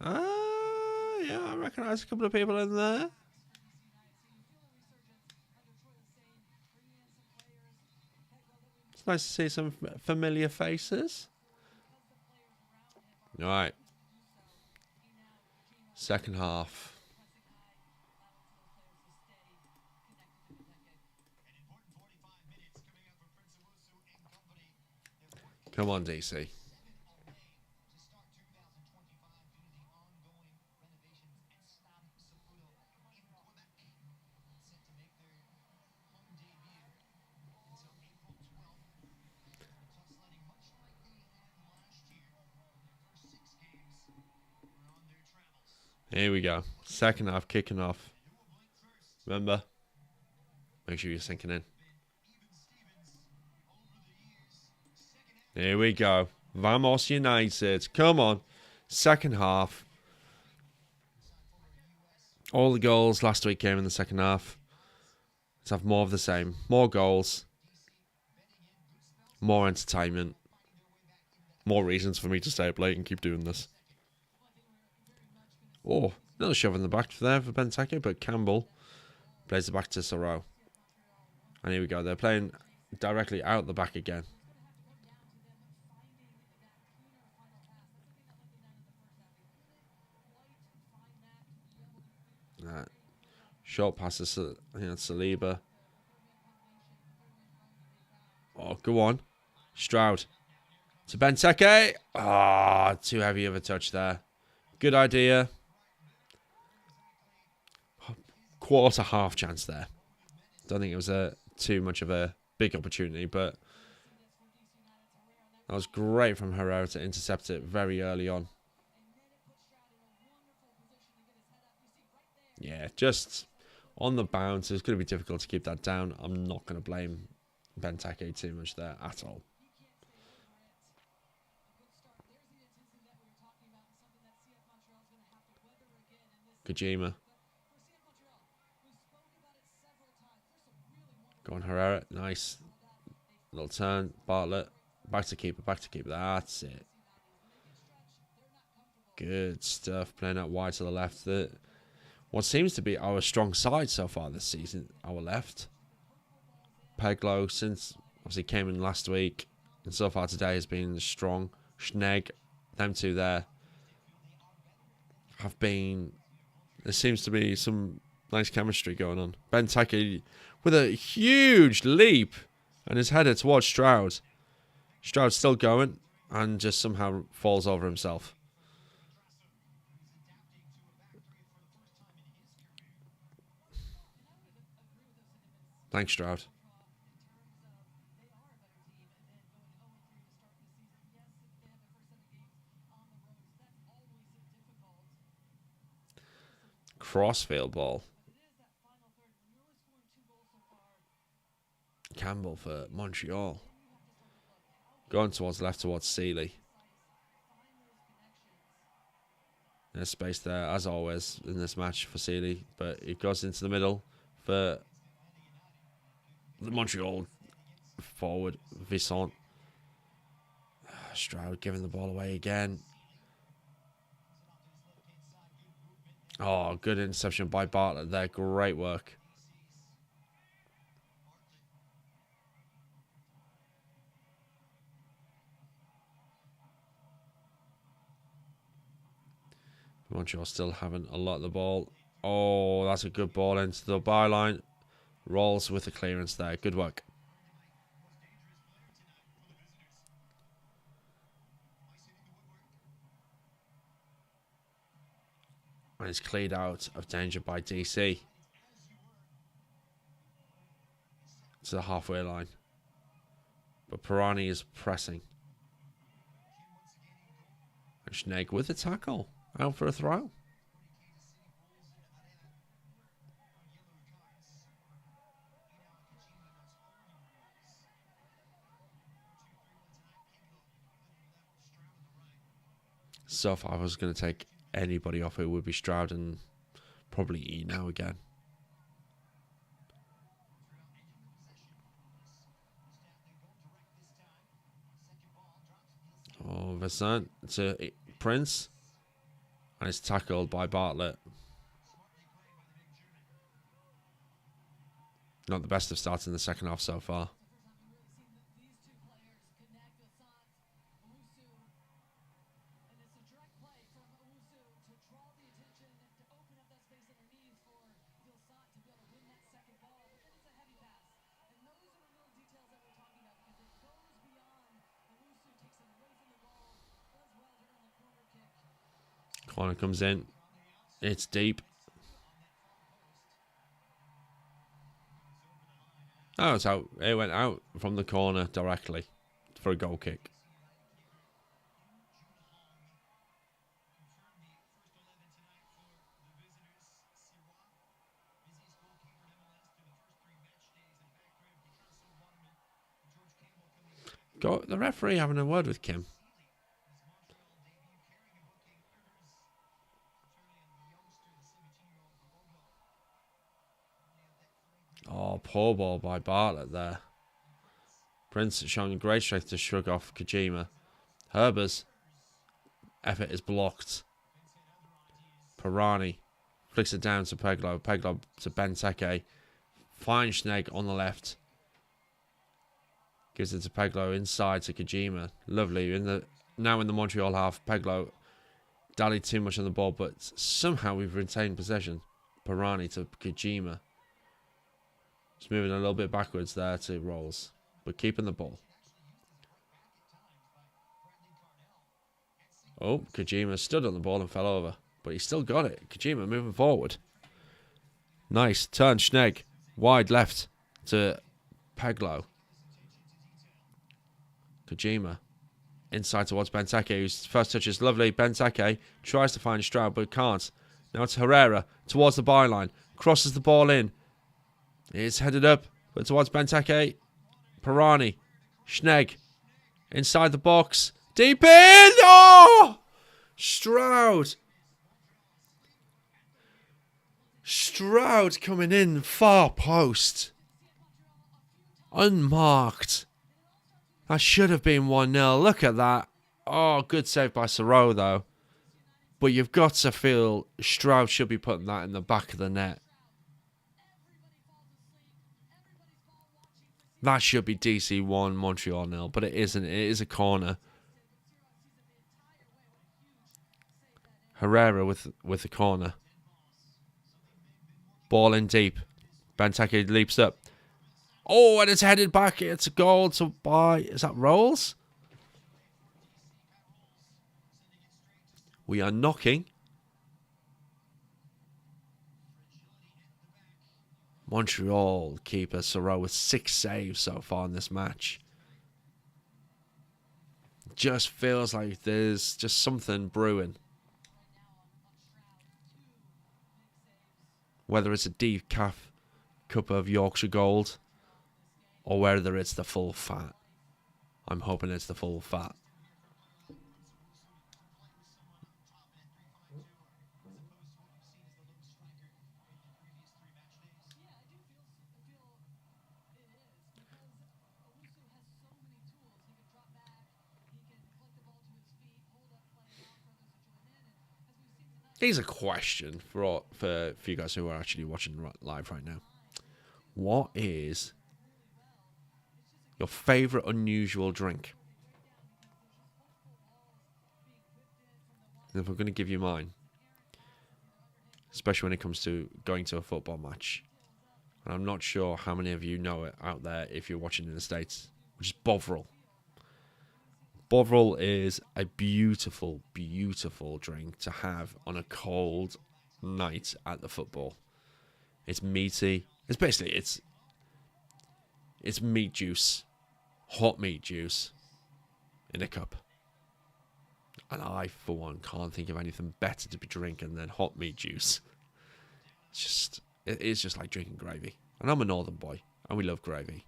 Yeah, I recognise a couple of people in there. It's nice to see some familiar faces. All right. Second half. Come on, DC. Here we go. Second half kicking off. Remember? Make sure you're sinking in. Here we go. Vamos United. Come on. Second half. All the goals last week came in the second half. Let's have more of the same. More goals. More entertainment. More reasons for me to stay up late and keep doing this. Oh, another shove in the back there for Benteke, but Campbell plays it back to Sorrow. And here we go. They're playing directly out the back again. Short passes to Saliba. Oh, go on. Stroud. To Benteke. Ah, too heavy of a touch there. Good idea. Quarter half chance there. Don't think it was too much of a big opportunity, but that was great from Herrera to intercept it very early on. Yeah, just on the bounce. It's going to be difficult to keep that down. I'm not going to blame Benteke too much there at all. Kojima. Go on, Herrera. Nice. Little turn. Bartlett. Back to keeper. Back to keeper. That's it. Good stuff. Playing out wide to the left. What seems to be our strong side so far this season. Our left. Peglo, since obviously came in last week, and so far today has been strong. Schnegg. Them two there have been... There seems to be some nice chemistry going on. Benteke with a huge leap and his header towards Stroud. Stroud's still going and just somehow falls over himself. Thanks, Stroud. Crossfield ball. Campbell for Montreal. Going towards the left towards Sealy. There's space there, as always, in this match for Sealy. But it goes into the middle for the Montreal forward, Visson. Stroud giving the ball away again. Oh, good interception by Bartlett there. Great work. Montreal still having a lot of the ball. Oh, that's a good ball into the byline. Rolls with the clearance there. Good work. And it's cleared out of danger by DC. To the halfway line. But Pirani is pressing. And Schnegg with the tackle. Out for a throw. So if I was going to take anybody off, it would be Stroud and probably E now again. Oh, Vincent to Prince. And it's tackled by Bartlett. Not the best of starts in the second half so far. Corner comes in. It's deep. Oh, it's out. It went out from the corner directly for a goal kick. Got the referee having a word with Kim. Oh, poor ball by Bartlett there. Prince showing great strength to shrug off Kojima. Herber's effort is blocked. Pirani flicks it down to Peglo. Peglo to Benteke. Finds Schnegg on the left. Gives it to Peglo inside to Kojima. Lovely. Now in the Montreal half, Peglo dallied too much on the ball, but somehow we've retained possession. Pirani to Kojima. Just moving a little bit backwards there to Rolls, but keeping the ball. Oh, Kojima stood on the ball and fell over, but he still got it. Kojima moving forward. Nice turn, Schnegg. Wide left to Peglo. Kojima inside towards Benteke, whose first touch is lovely. Benteke tries to find Stroud, but can't. Now it's Herrera towards the byline. Crosses the ball in. It's headed up, but towards Benteke. Pirani. Schnegg. Inside the box. Deep in! Oh! Stroud. Stroud coming in far post. Unmarked. That should have been 1-0. Look at that. Oh, good save by Soro, though. But you've got to feel Stroud should be putting that in the back of the net. That should be DC 1, Montreal 0, but it isn't. It is a corner. Herrera with the corner. Ball in deep. Benteke leaps up. Oh, and it's headed back. It's a goal to by... Is that Rolls? We are knocking. Montreal keeper Soro with 6 saves so far in this match. Just feels like there's just something brewing. Whether it's a decaf cup of Yorkshire Gold or whether it's the full fat. I'm hoping it's the full fat. Here's a question for you guys who are actually watching live right now. What is your favourite unusual drink? And if I'm going to give you mine, especially when it comes to going to a football match, and I'm not sure how many of you know it out there if you're watching in the States, which is Bovril. Bovril is a beautiful, beautiful drink to have on a cold night at the football. It's meaty. It's basically, it's meat juice, hot meat juice in a cup. And I, for one, can't think of anything better to be drinking than hot meat juice. It is just like drinking gravy. And I'm a northern boy, and we love gravy.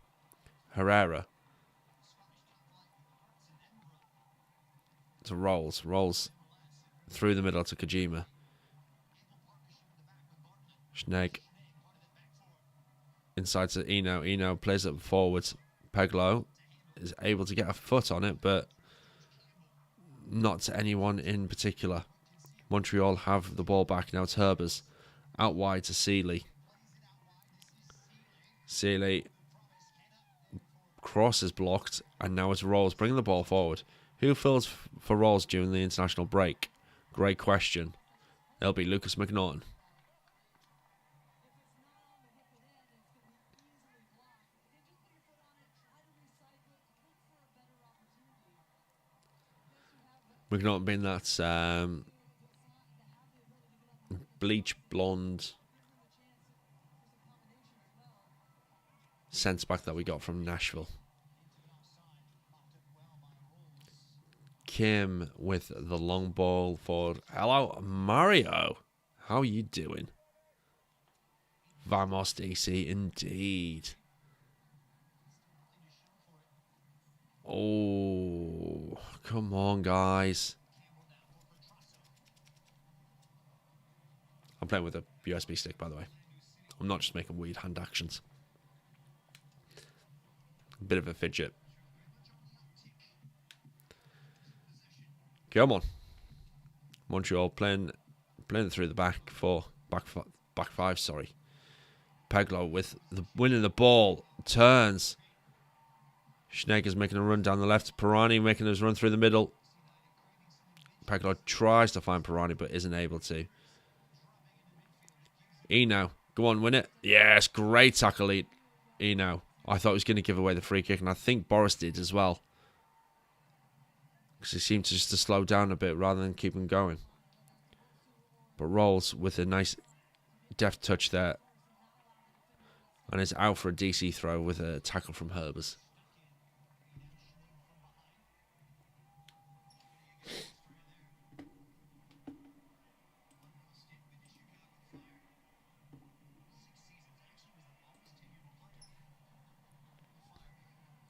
Herrera. To Rolls. Rolls through the middle to Kojima. Schnegg. Inside to Eno. Eno plays it forwards. Peglo is able to get a foot on it, but not to anyone in particular. Montreal have the ball back. Now it's Herbers. Out wide to Seeley. Seeley. Cross is blocked, and now it's Rolls bringing the ball forward. Who fills for Rolls during the international break? Great question. It'll be Lucas McNaughton. McNaughton being that bleach blonde centre back that we got from Nashville. Kim with the long ball for... Hello, Mario. How are you doing? Vamos, DC, indeed. Oh, come on, guys. I'm playing with a USB stick, by the way. I'm not just making weird hand actions. A bit of a fidget. Come on. Montreal playing through the back five, sorry. Peglo with winning the ball. Turns. Schnegg is making a run down the left. Pirani making his run through the middle. Peglo tries to find Pirani but isn't able to. Eno. Go on, win it. Yes, great tackle, Eno. I thought he was going to give away the free kick, and I think Boris did as well. Because he seemed to just to slow down a bit rather than keep him going. But Rolls with a nice deft touch there. And it's out for a DC throw with a tackle from Herbers.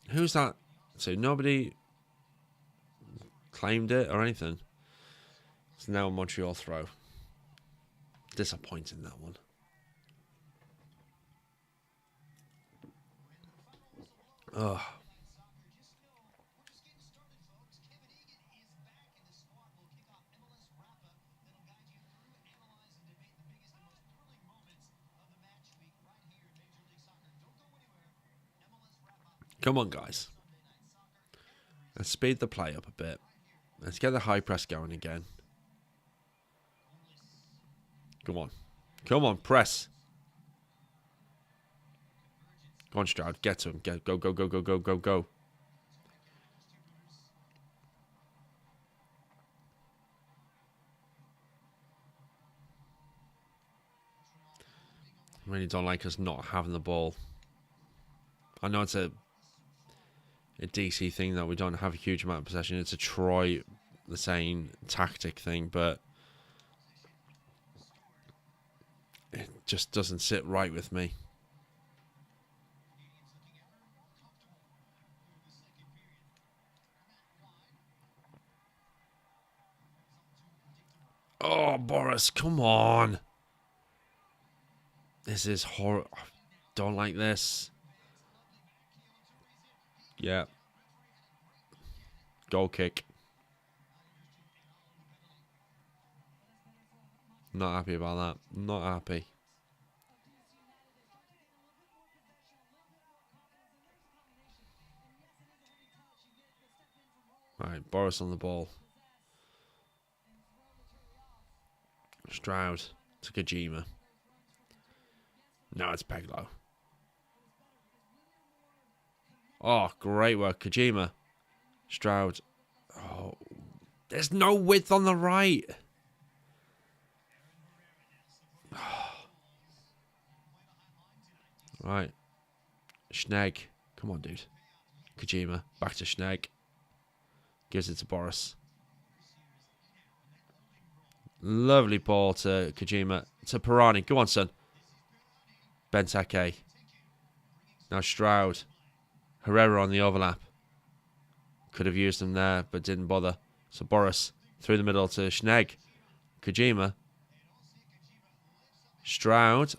Who's that? So nobody claimed it or anything. It's now a Montreal throw. Disappointing, that one. Ugh. Come on, guys. Let's speed the play up a bit. Let's get the high press going again. Come on. Come on, press. Go on, Stroud. Get to him. Go, go, go, go, go, go, go. I really don't like us not having the ball. I know it's a DC thing that we don't have a huge amount of possession. It's a Troy, the same tactic thing, but it just doesn't sit right with me. Oh, Boris, come on. This is horrible. Don't like this. Yeah. Goal kick. Not happy about that. Not happy. Alright, Boris on the ball. Stroud to Kojima. Now it's Peglo. Oh, great work, Kojima. Stroud. Oh, there's no width on the right. Right. Schnegg. Come on, dude. Kojima. Back to Schnegg. Gives it to Boris. Lovely ball to Kojima. To Pirani. Go on, son. Benteke. Now Stroud. Herrera on the overlap. Could have used him there, but didn't bother. So Boris through the middle to Schnegg. Kojima. Stroud.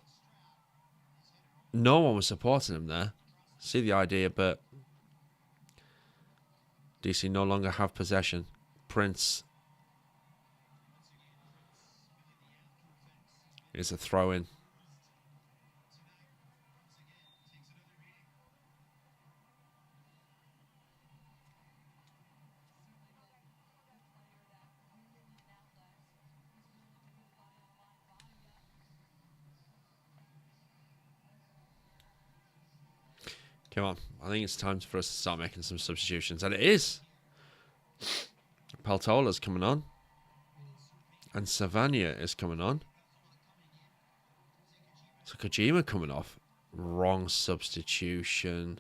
No one was supporting him there. See the idea, but DC no longer have possession. Prince. Is a throw in. Come on. I think it's time for us to start making some substitutions. And it is. Paltola's coming on. And Savania is coming on. So Kojima coming off. Wrong substitution.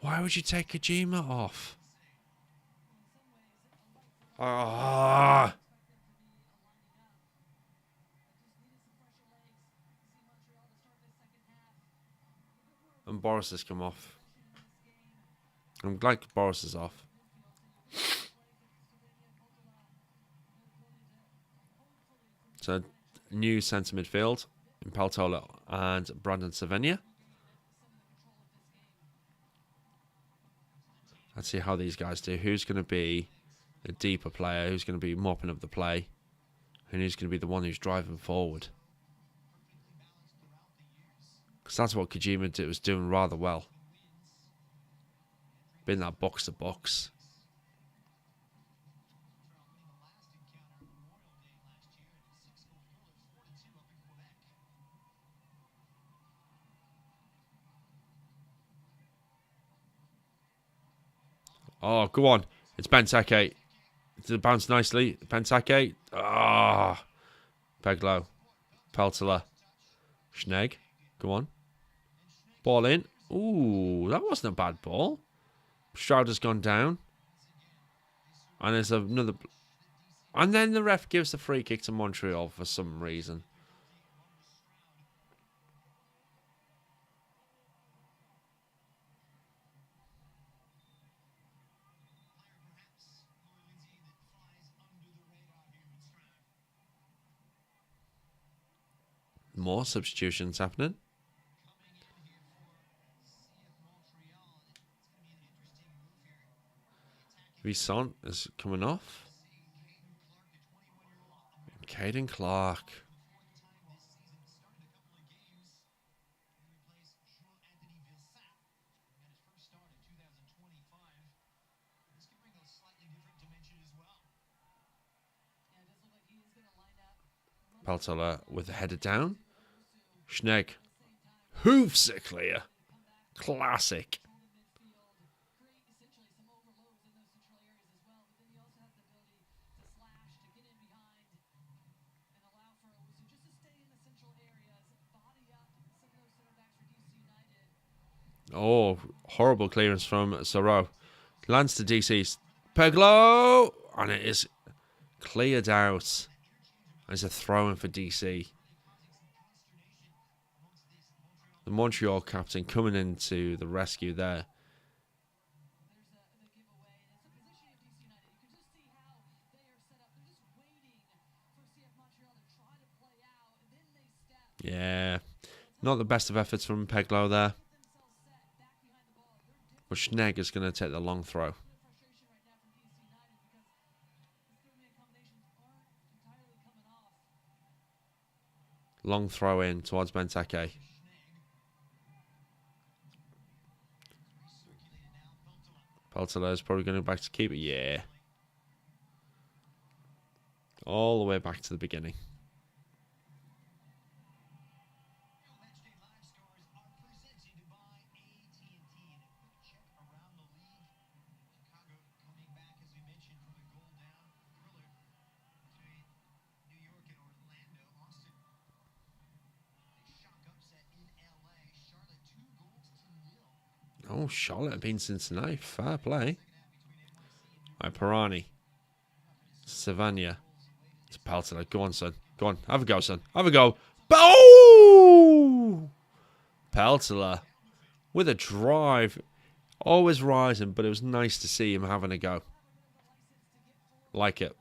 Why would you take Kojima off? Ah. And Boris has come off. I'm glad Boris is off. So, new centre midfield in Paltola and Brandon Savenia. Let's see how these guys do. Who's going to be the deeper player? Who's going to be mopping up the play? And who's going to be the one who's driving forward? Because that's what Kojima was doing rather well. Being that box to box. Oh, go on. It's Benteke. Did it bounce nicely? Benteke. Ah. Peglo. Peltola. Schnegg. Go on. Ball in. Ooh, that wasn't a bad ball. Stroud has gone down. And there's another. And then the ref gives the free kick to Montreal for some reason. More substitutions happening. Visson is coming off. Caden Clark. Peltola with the header down. Schnegg hoofs it clear. Classic. Oh, horrible clearance from Soro. Lands to DC's Peglo. And it is cleared out. There's a throw-in for DC. The Montreal captain coming into the rescue there. Yeah. Not the best of efforts from Peglo there. But Schnegg is going to take the long throw. Long throw in towards Benteke. Peltola is probably going back to keep it. Yeah. All the way back to the beginning. Oh, Charlotte being Cincinnati. Fair play. Right, Pirani. Savannah. It's Peltler. Go on, son. Go on. Have a go, son. Have a go. Oh! Peltler with a drive. Always rising, but it was nice to see him having a go. Like it.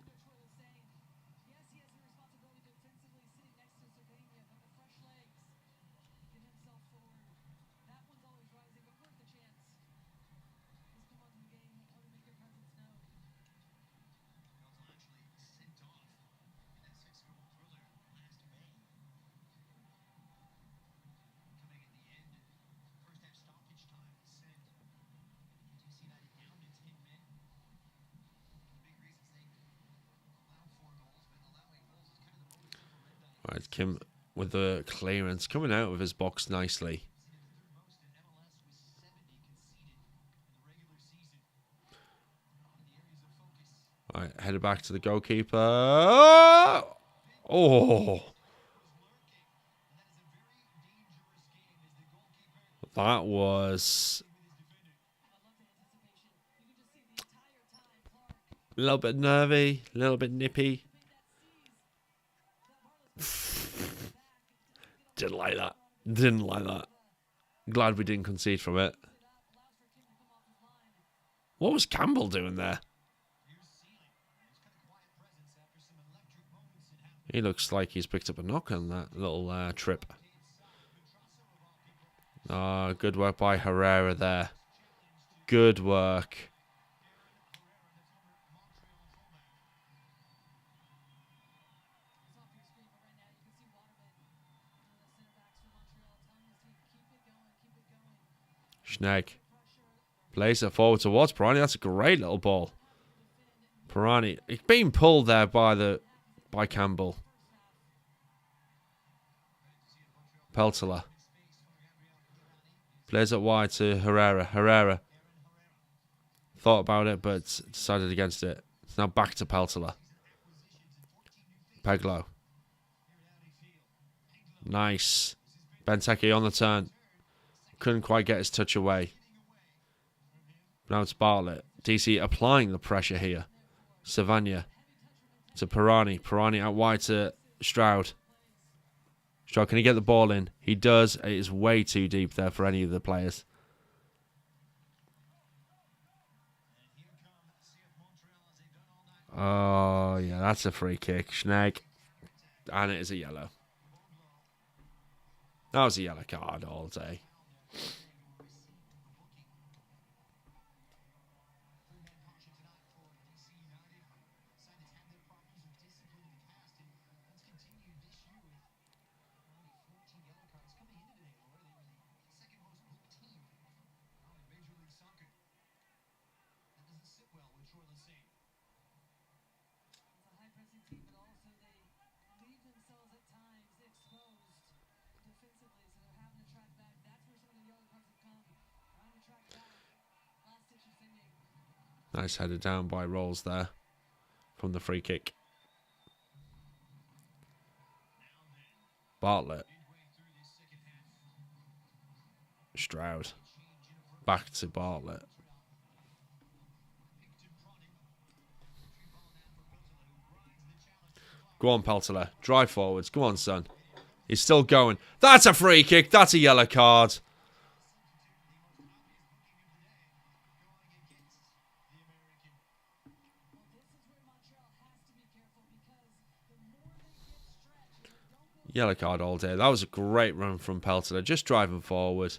Right, Kim with the clearance coming out of his box nicely. Right, headed back to the goalkeeper. Oh, that was a little bit nervy, a little bit nippy. Didn't like that. Didn't like that. Glad we didn't concede from it. What was Campbell doing there? He looks like he's picked up a knock on that little trip. Oh, good work by Herrera there. Good work. Schnegg plays it forward towards Pirani. That's a great little ball. Pirani, he's being pulled there by Campbell. Peltler plays it wide to Herrera. Herrera thought about it, but decided against it. It's now back to Peltler. Peglo. Nice. Benteke on the turn. Couldn't quite get his touch away. Now it's Bartlett. DC applying the pressure here. Savannah to Pirani. Pirani out wide to Stroud. Stroud, can he get the ball in? He does. It is way too deep there for any of the players. Oh, yeah, that's a free kick. Schnegg. And it is a yellow. That was a yellow card all day. Nice headed down by Rolls there from the free kick. Bartlett. Stroud. Back to Bartlett. Go on, Peltler. Drive forwards. Go on, son. He's still going. That's a free kick. That's a yellow card. Yellow card all day. That was a great run from Peltler. Just driving forward.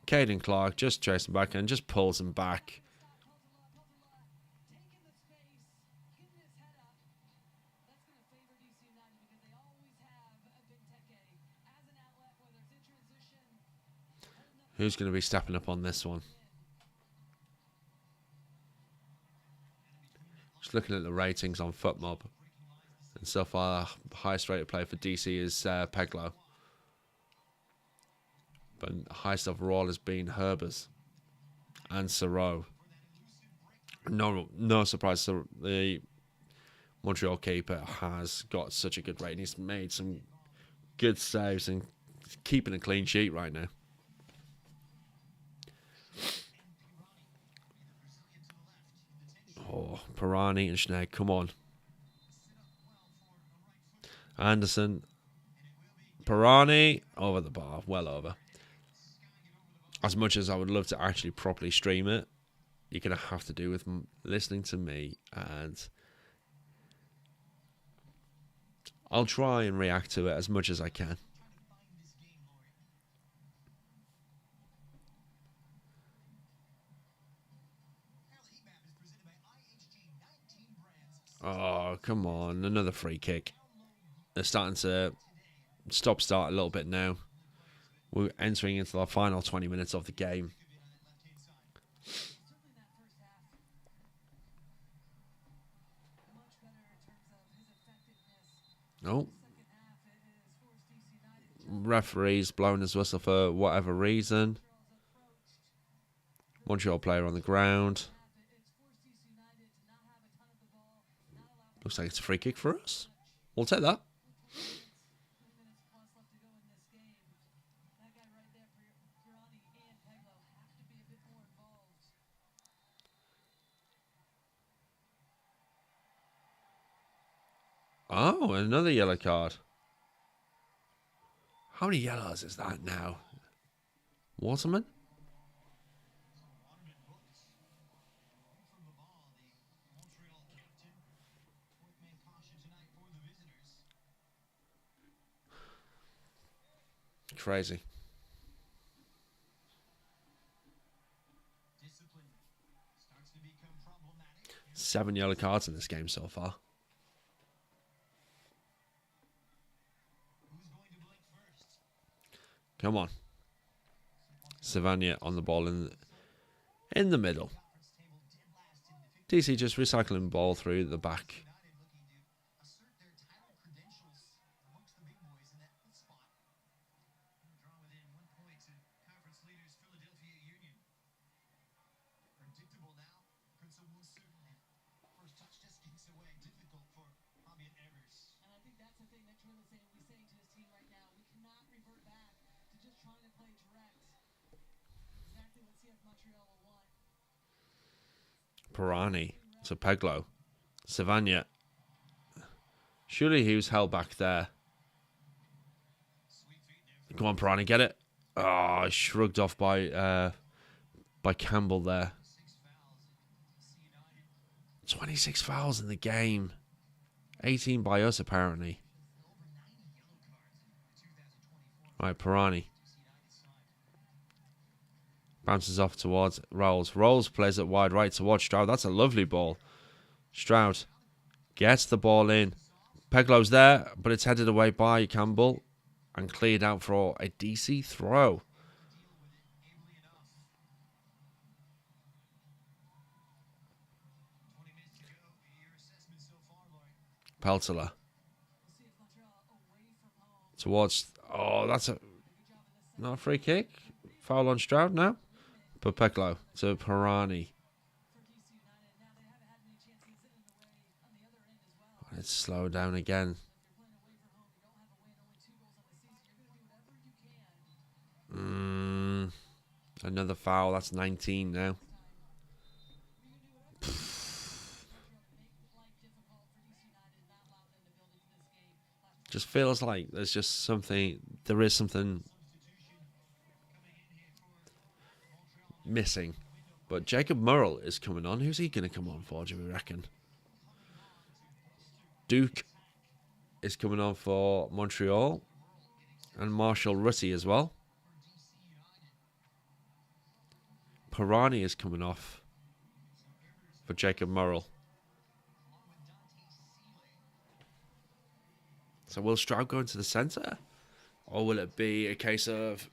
Caden Clark just chasing back and just pulls him back. Who's going to be stepping up on this one? Just looking at the ratings on FootMob. And so far, highest rated player for DC is Peglo. But highest overall has been Herbers and Soro. No surprise, the Montreal keeper has got such a good rating. He's made some good saves and keeping a clean sheet right now. Oh, Pirani and Schnegg, come on. Anderson. Pirani, over the bar, well over. As much as I would love to actually properly stream it, you're going to have to do with listening to me, and I'll try and react to it as much as I can. Oh, come on. Another free kick. They're starting to stop-start a little bit now. We're entering into the final 20 minutes of the game. Oh. Referee's blowing his whistle for whatever reason. Montreal player on the ground. Looks like it's a free kick for us. We'll take that. Oh, another yellow card. How many yellows is that now? Waterman? Crazy. Seven yellow cards in this game so far. Come on. Savagna on the ball in the middle. DC just recycling the ball through the back. Pirani to Peglo. Savagna. Surely he was held back there. Come on, Pirani, get it. Oh, shrugged off by Campbell there. 26 fouls in the game. 18 by us, apparently. Right, Pirani. Bounces off towards Rolls. Rolls plays it wide right towards Stroud. That's a lovely ball. Stroud gets the ball in. Peglow's there, but it's headed away by Campbell and cleared out for a DC throw. Peltler. Towards... Oh, that's not a free kick. Foul on Stroud now. But Peglo to Pirani. Let's slow down again. Another foul. That's 19 now. Just feels like there's just something. There is something missing. But Jacob Murrell is coming on. Who's he going to come on for, do we reckon? Duke is coming on for Montreal. And Marshall Rutty as well. Pirani is coming off for Jacob Murrell. So will Stroud go into the centre? Or will it be a case of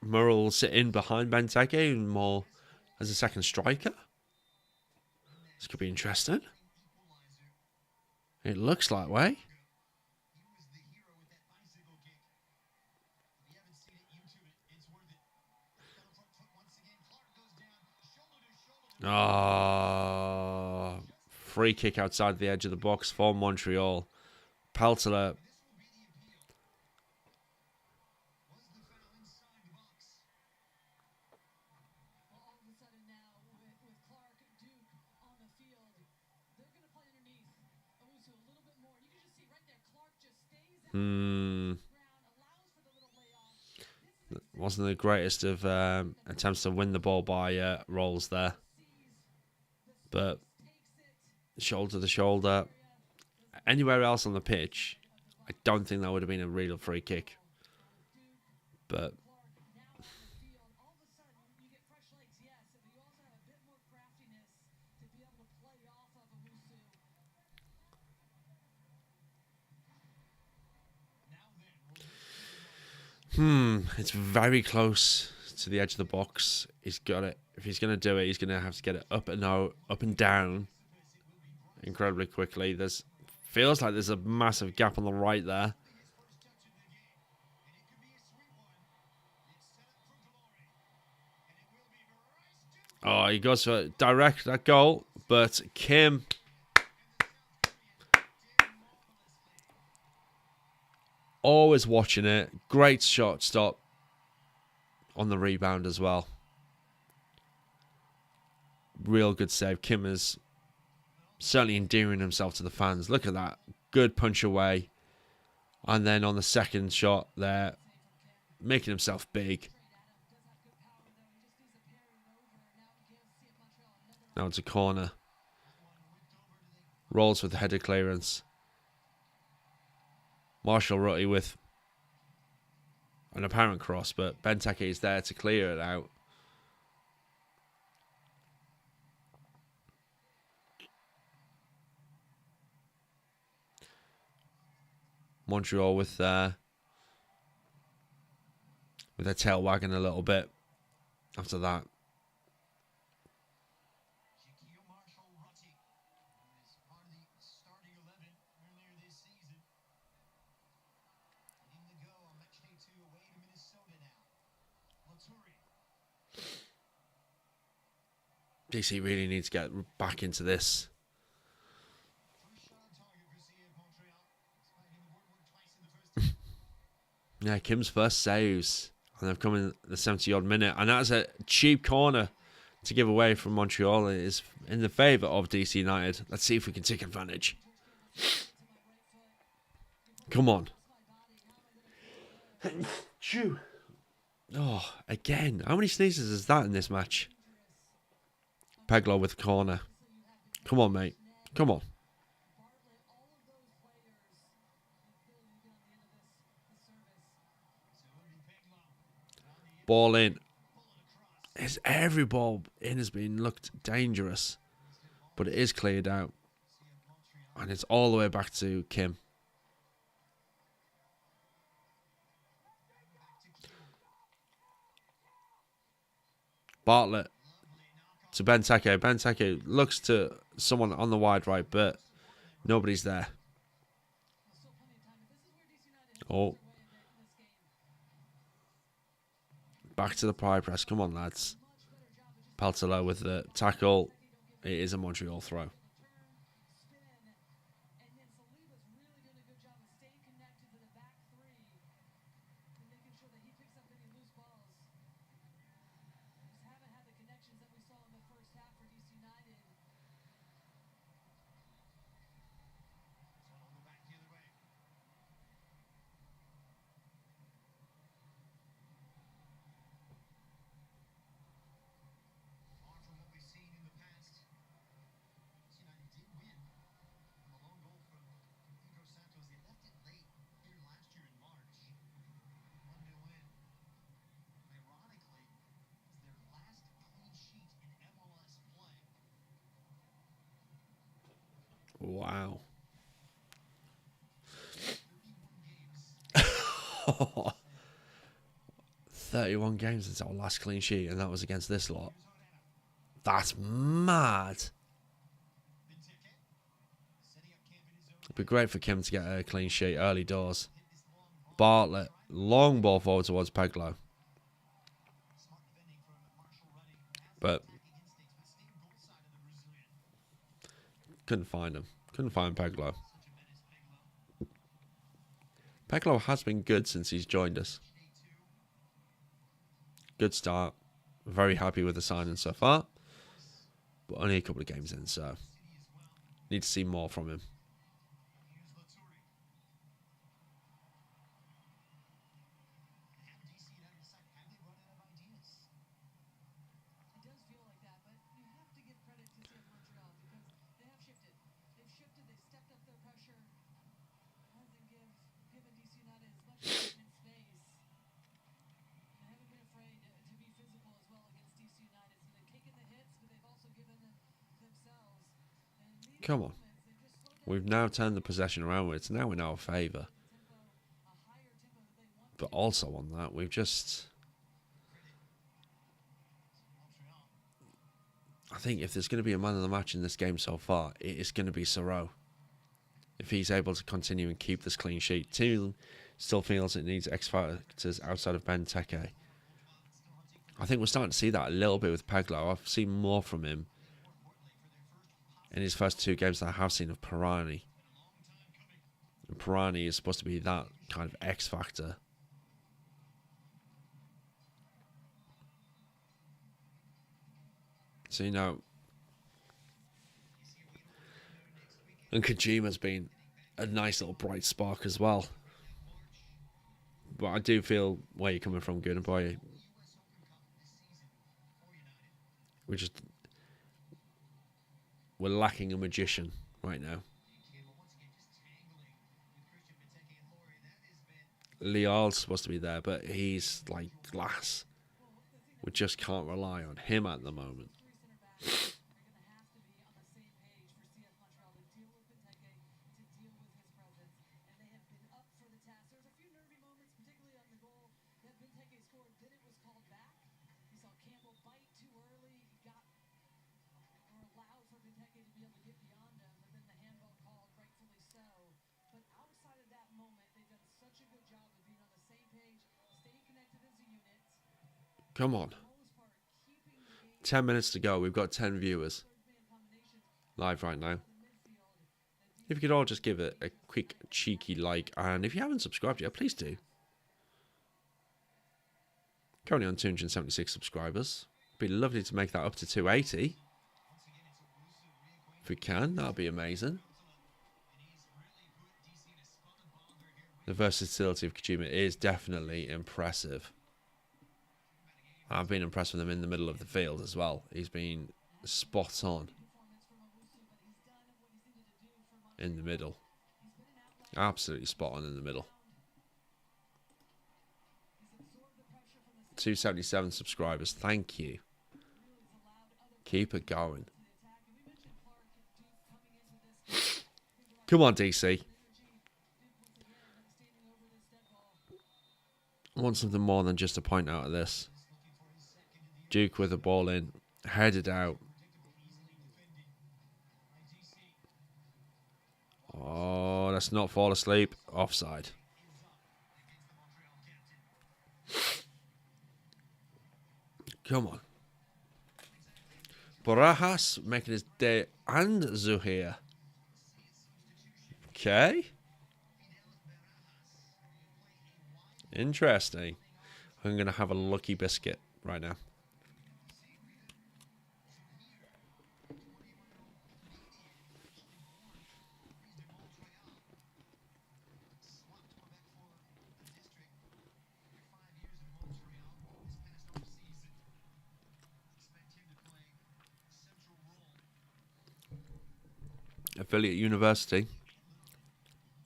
Murrell sitting behind Benteke and more as a second striker? This could be interesting. It looks that way. Free kick outside the edge of the box for Montreal. Peltler. Wasn't the greatest of attempts to win the ball by Rolls there. But shoulder to shoulder. Anywhere else on the pitch, I don't think that would have been a real free kick. But it's very close to the edge of the box. He's got it. If he's going to do it, he's going to have to get it up and down incredibly quickly. Feels like there's a massive gap on the right there. Oh, he goes for direct that goal, but Kim always watching it. Great shot stop on the rebound as well. Real good save. Kim is certainly endearing himself to the fans. Look at that. Good punch away. And then on the second shot there, making himself big. Now it's a corner. Rolls with the header clearance. Marshall Rutty with an apparent cross, but Benteke is there to clear it out. Montreal with their tail wagging a little bit after that. DC really needs to get back into this. Yeah, Kim's first saves. And they've come in the 70-odd minute. And that's a cheap corner to give away from Montreal. It is in the favour of DC United. Let's see if we can take advantage. Come on. Oh, again. How many sneezes is that in this match? Peglo with the corner. Come on, mate. Come on. Ball in. Every ball in has been looked dangerous. But it is cleared out. And it's all the way back to Kim. Bartlett to Benteke. Benteke looks to someone on the wide right, but nobody's there. Oh. Back to the pie press. Come on, lads. Paltelo with the tackle. It is a Montreal throw. Wow. 31 games since our last clean sheet, and that was against this lot. That's mad. It'd be great for Kim to get a clean sheet early doors. Bartlett, long ball forward towards Peglo. But couldn't find him. Couldn't find Peglo. Peglo has been good since he's joined us. Good start. Very happy with the signing so far. But only a couple of games in, so need to see more from him. Come on. We've now turned the possession around. It's now in our favour. But also on that, we've just... I think if there's going to be a man of the match in this game so far, it is going to be Soro. If he's able to continue and keep this clean sheet. Team still feels it needs X factors outside of Benteke. I think we're starting to see that a little bit with Peglo. I've seen more from him in his first 2 games than I have seen of Pirani. And Pirani is supposed to be that kind of X factor. So, you know, and Kojima's been a nice little bright spark as well. But I do feel where you're coming from, Gunnar Boy. We're lacking a magician right now. Leal's supposed to be there, but he's like glass. We just can't rely on him at the moment. Come on. 10 minutes to go. We've got 10 viewers live right now. If you could all just give it a quick, cheeky like. And if you haven't subscribed yet, please do. Currently on 276 subscribers. It'd be lovely to make that up to 280. If we can, that'd be amazing. The versatility of Kojima is definitely impressive. I've been impressed with him in the middle of the field as well. He's been spot on in the middle. Absolutely spot on in the middle. 277 subscribers. Thank you. Keep it going. Come on, DC. I want something more than just a point out of this. Duke with the ball in, headed out. Oh, let's not fall asleep. Offside. Come on. Barajas making his day, and Zuhair. Okay. Interesting. I'm going to have a lucky biscuit right now. Affiliate University.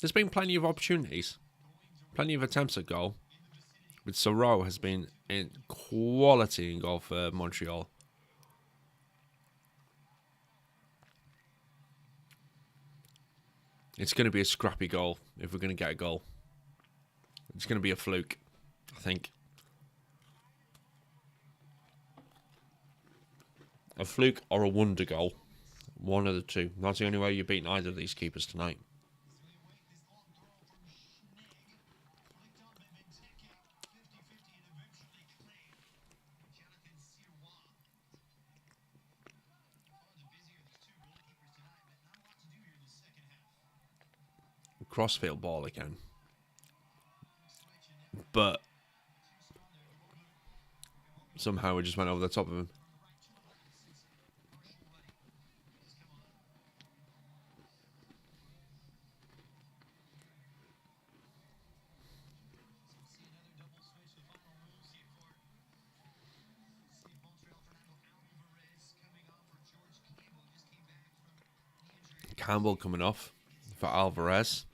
There's been plenty of opportunities. Plenty of attempts at goal. But Soro has been in quality in goal for Montreal. It's going to be a scrappy goal if we're going to get a goal. It's going to be a fluke, I think. A fluke or a wonder goal. One of the two. That's the only way you're beating either of these keepers tonight. Crossfield ball again. But somehow we just went over the top of him. Campbell coming off for Alvarez.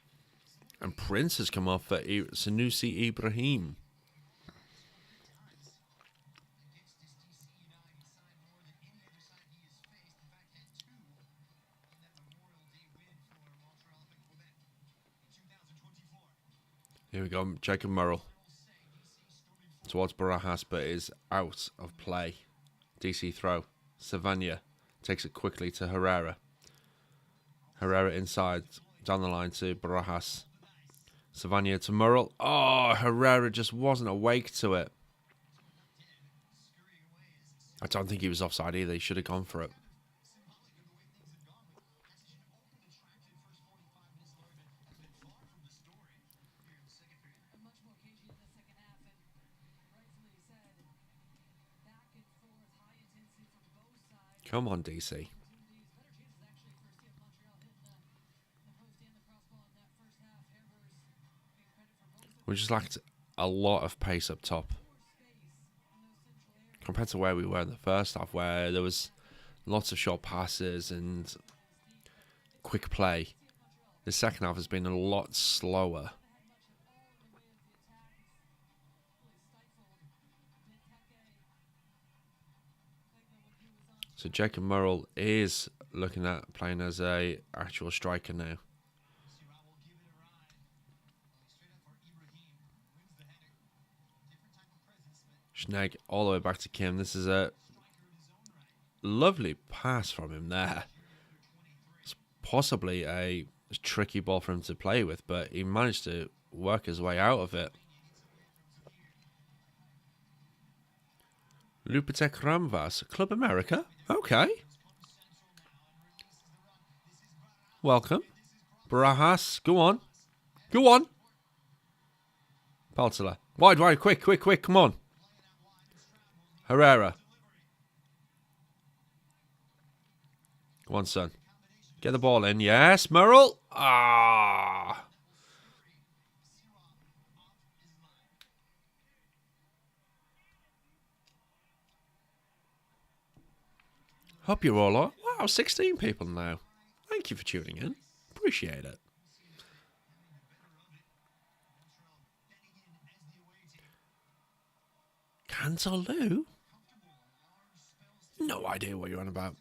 And Prince has come off for Sanusi Ibrahim. Here we go. Jacob Murrell towards Barajas, but is out of play. DC throw. Savania takes it quickly to Herrera. Herrera inside, down the line to Barajas. Savania to Murrell. Oh, Herrera just wasn't awake to it. I don't think he was offside either. He should have gone for it. Come on, DC. We just lacked a lot of pace up top. Compared to where we were in the first half, where there was lots of short passes and quick play. The second half has been a lot slower. So Jacob Murrell is looking at playing as a actual striker now. Schnegg all the way back to Kim. This is a lovely pass from him there. It's possibly a tricky ball for him to play with, but he managed to work his way out of it. Lupatek Ramvas, Club America. Okay. Welcome. Barajas, go on. Go on. Paltela. Wide, quick, come on. Herrera. Come on, son. Get the ball in. Yes, Murrell. Ah. Hope you're all on. Wow, 16 people now. Thank you for tuning in. Appreciate it. Cantaloo? No idea what you're on about.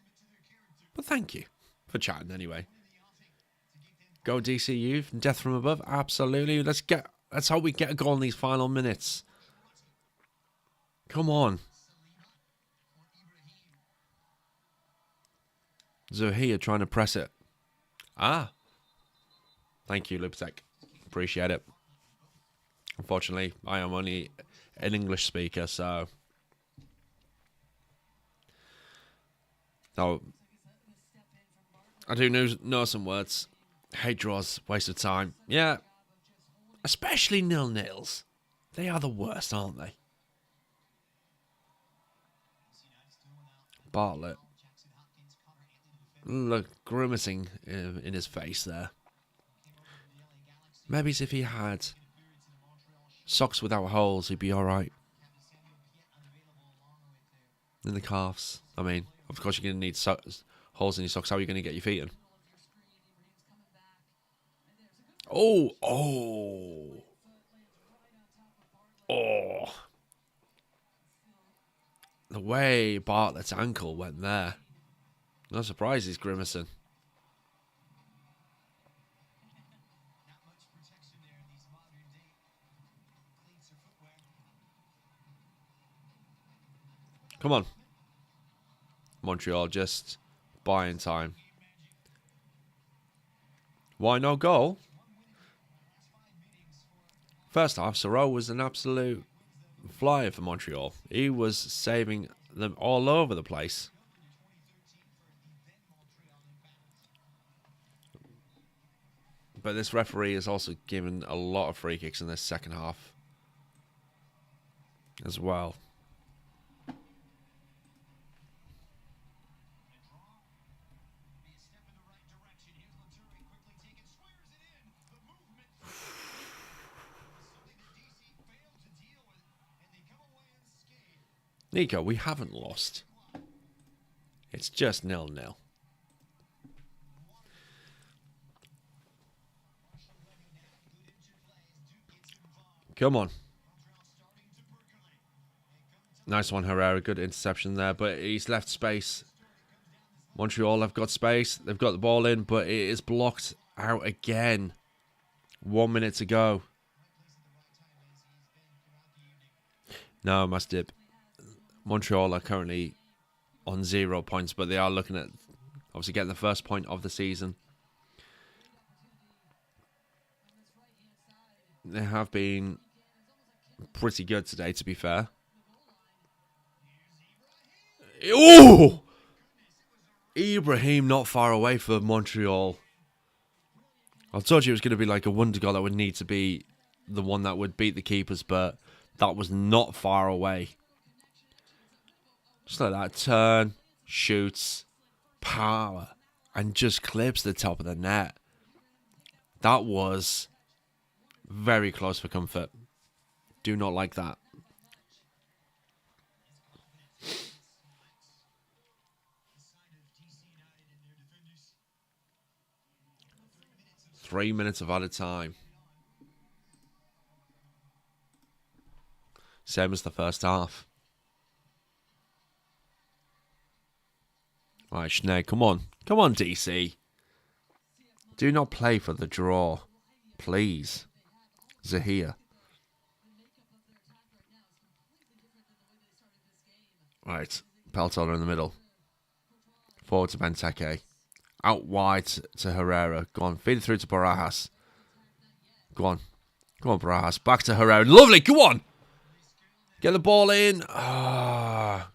But thank you for chatting anyway. Go DC Youth, death from above. Absolutely. Let's hope we get a goal in these final minutes. Come on. Zuhia trying to press it. Ah. Thank you, Lipsec. Appreciate it. Unfortunately, I am only an English speaker, so... Oh, I do know some words. Hate draws, waste of time. Yeah. Especially 0-0s. They are the worst, aren't they? Bartlett. Look, grimacing in his face there. Maybe if he had socks without holes, he'd be alright. In the calves. I mean, of course you're going to need holes in your socks. How are you going to get your feet in? Oh. The way Bartlett's ankle went there. No surprise he's grimacing. Come on. Montreal just buying time. Why no goal? First half, Sorrell was an absolute flyer for Montreal. He was saving them all over the place. But this referee has also given a lot of free kicks in this second half as well. Nico, we haven't lost. It's just 0-0. Come on. Nice one, Herrera. Good interception there, but he's left space. Montreal have got space. They've got the ball in, but it is blocked out again. 1 minute to go. No, I must dip. Montreal are currently on 0 points, but they are looking at obviously getting the first point of the season. They have been pretty good today, to be fair. Oh! Ibrahim not far away for Montreal. I told you it was going to be like a wonder goal that would need to be the one that would beat the keepers, but that was not far away. Just like that, turn, shoots, power, and just clips the top of the net. That was very close for comfort. Do not like that. Three minutes of added time. Same as the first half. All right, Schnee, come on. Come on, DC. Do not play for the draw. Please. Zahir. Right, Peltola in the middle. Forward to Benteke. Out wide to Herrera. Go on, feed it through to Barajas. Go on. Go on, Barajas. Back to Herrera. Lovely, go on. Get the ball in. Ah.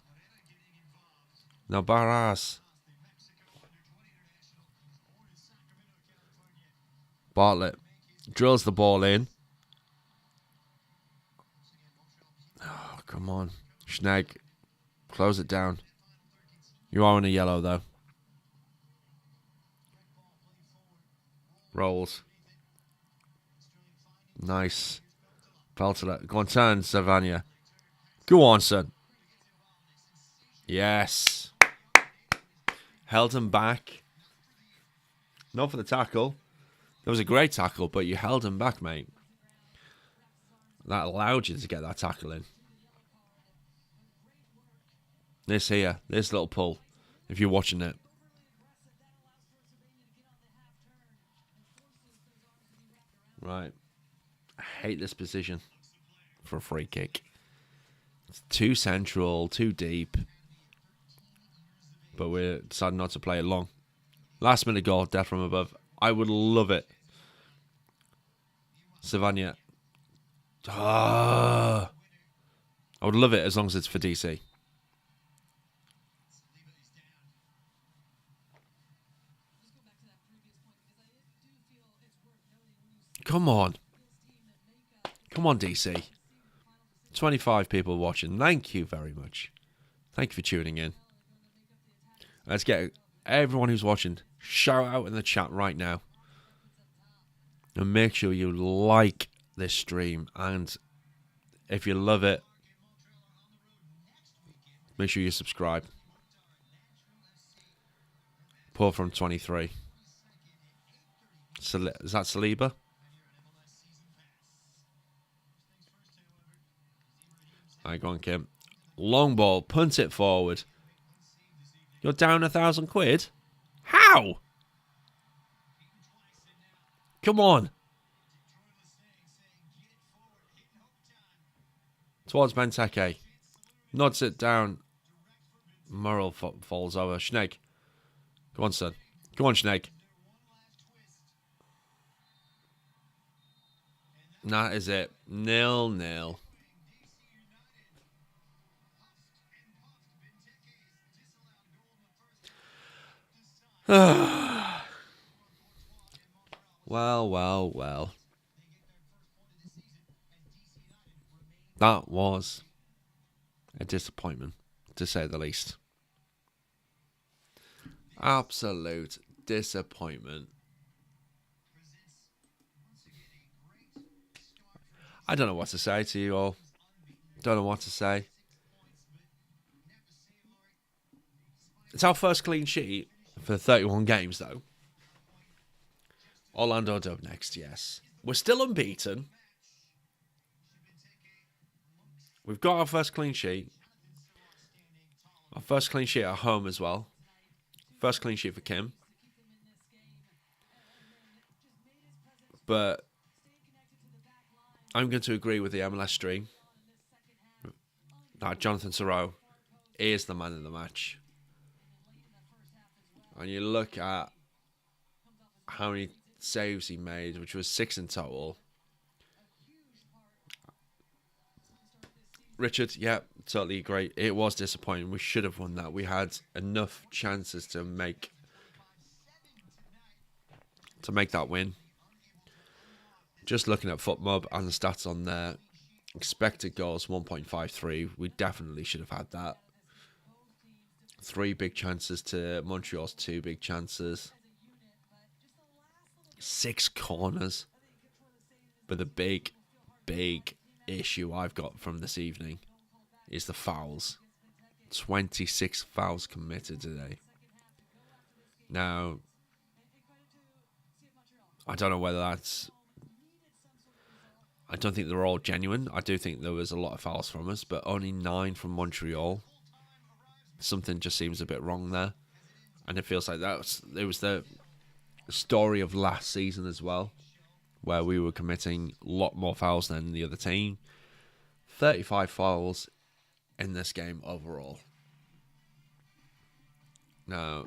Now Barajas. Bartlett drills the ball in. Oh, come on. Schnegg. Close it down. You are in a yellow, though. Rolls. Nice. Peltola. Go on, turn, Savania. Go on, son. Yes. Held him back. Not for the tackle. That was a great tackle, but you held him back, mate. That allowed you to get that tackle in. This here, this little pull, if you're watching it. Right. I hate this position for a free kick. It's too central, too deep. But we're deciding not to play it long. Last minute goal, death from above. I would love it. Savania. I would love it as long as it's for DC. Come on. Come on, DC. 25 people watching. Thank you very much. Thank you for tuning in. Let's get everyone who's watching, shout out in the chat right now. And make sure you like this stream. And if you love it, make sure you subscribe. Pull from 23. Is that Saliba? Alright, go on, Kim. Long ball, punt it forward. You're down £1,000? How? Come on. Towards Benteke. Nods it down. Murrell falls over. Schnegg. Go on, son. Go on, Schnegg. That is it. 0-0. Well. That was a disappointment, to say the least. Absolute disappointment. I don't know what to say to you all. Don't know what to say. It's our first clean sheet for 31 games, though. Orlando dub next, yes. We're still unbeaten. We've got our first clean sheet. Our first clean sheet at home as well. First clean sheet for Kim. But I'm going to agree with the MLS stream. Now, Jonathan Thoreau is the man of the match. And you look at how many saves he made, which was 6 in total. Richard, yeah, totally great. It was disappointing. We should have won that. We had enough chances to make that win. Just looking at FootMob and the stats on there, expected goals 1.53. We definitely should have had that. 3 big chances to Montreal's 2 big chances. 6 corners. But the big issue I've got from this evening is the fouls. 26 fouls committed today. Now, I don't know whether that's... I don't think they're all genuine. I do think there was a lot of fouls from us, but only 9 from Montreal. Something just seems a bit wrong there. And it feels like it was the story of last season as well, where we were committing a lot more fouls than the other team. 35 fouls in this game overall. Now,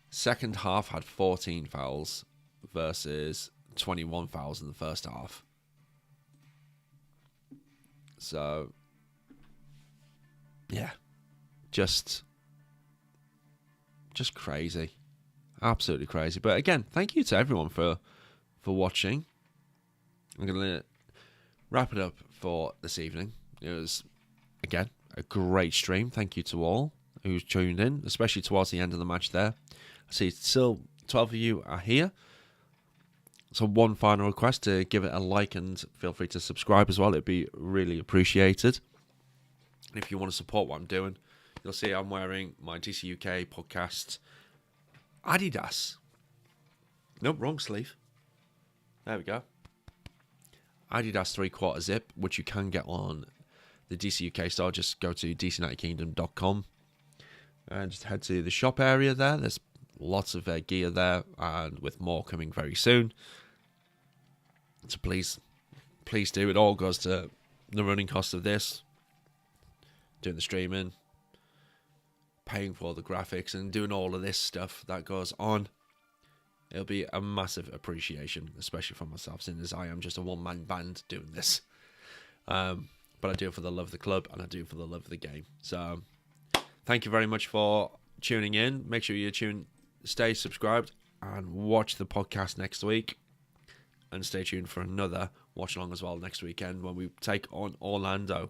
second half had 14 fouls versus 21 fouls in the first half. So, yeah, just crazy. Absolutely crazy. But again, thank you to everyone for watching. I'm going to wrap it up for this evening. It was, again, a great stream. Thank you to all who's tuned in, especially towards the end of the match there. I see still 12 of you are here. So one final request to give it a like and feel free to subscribe as well. It'd be really appreciated. If you want to support what I'm doing, you'll see I'm wearing my DC UK podcast Adidas. Nope, wrong sleeve. There we go. Adidas 3/4 zip, which you can get on the DC UK store. Just go to dcunitedkingdom.com and just head to the shop area there. There's lots of gear there, and with more coming very soon. So please do. It all goes to the running cost of this, doing the streaming, paying for the graphics, and doing all of this stuff that goes on. It'll be a massive appreciation, especially from myself, since I am just a one-man band doing this. But I do it for the love of the club, and I do it for the love of the game. So thank you very much for tuning in. Make sure you stay subscribed, and watch the podcast next week. And stay tuned for another watch-along as well next weekend when we take on Orlando.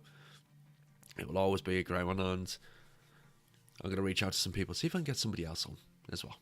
It will always be a great one, and I'm going to reach out to some people, see if I can get somebody else on as well.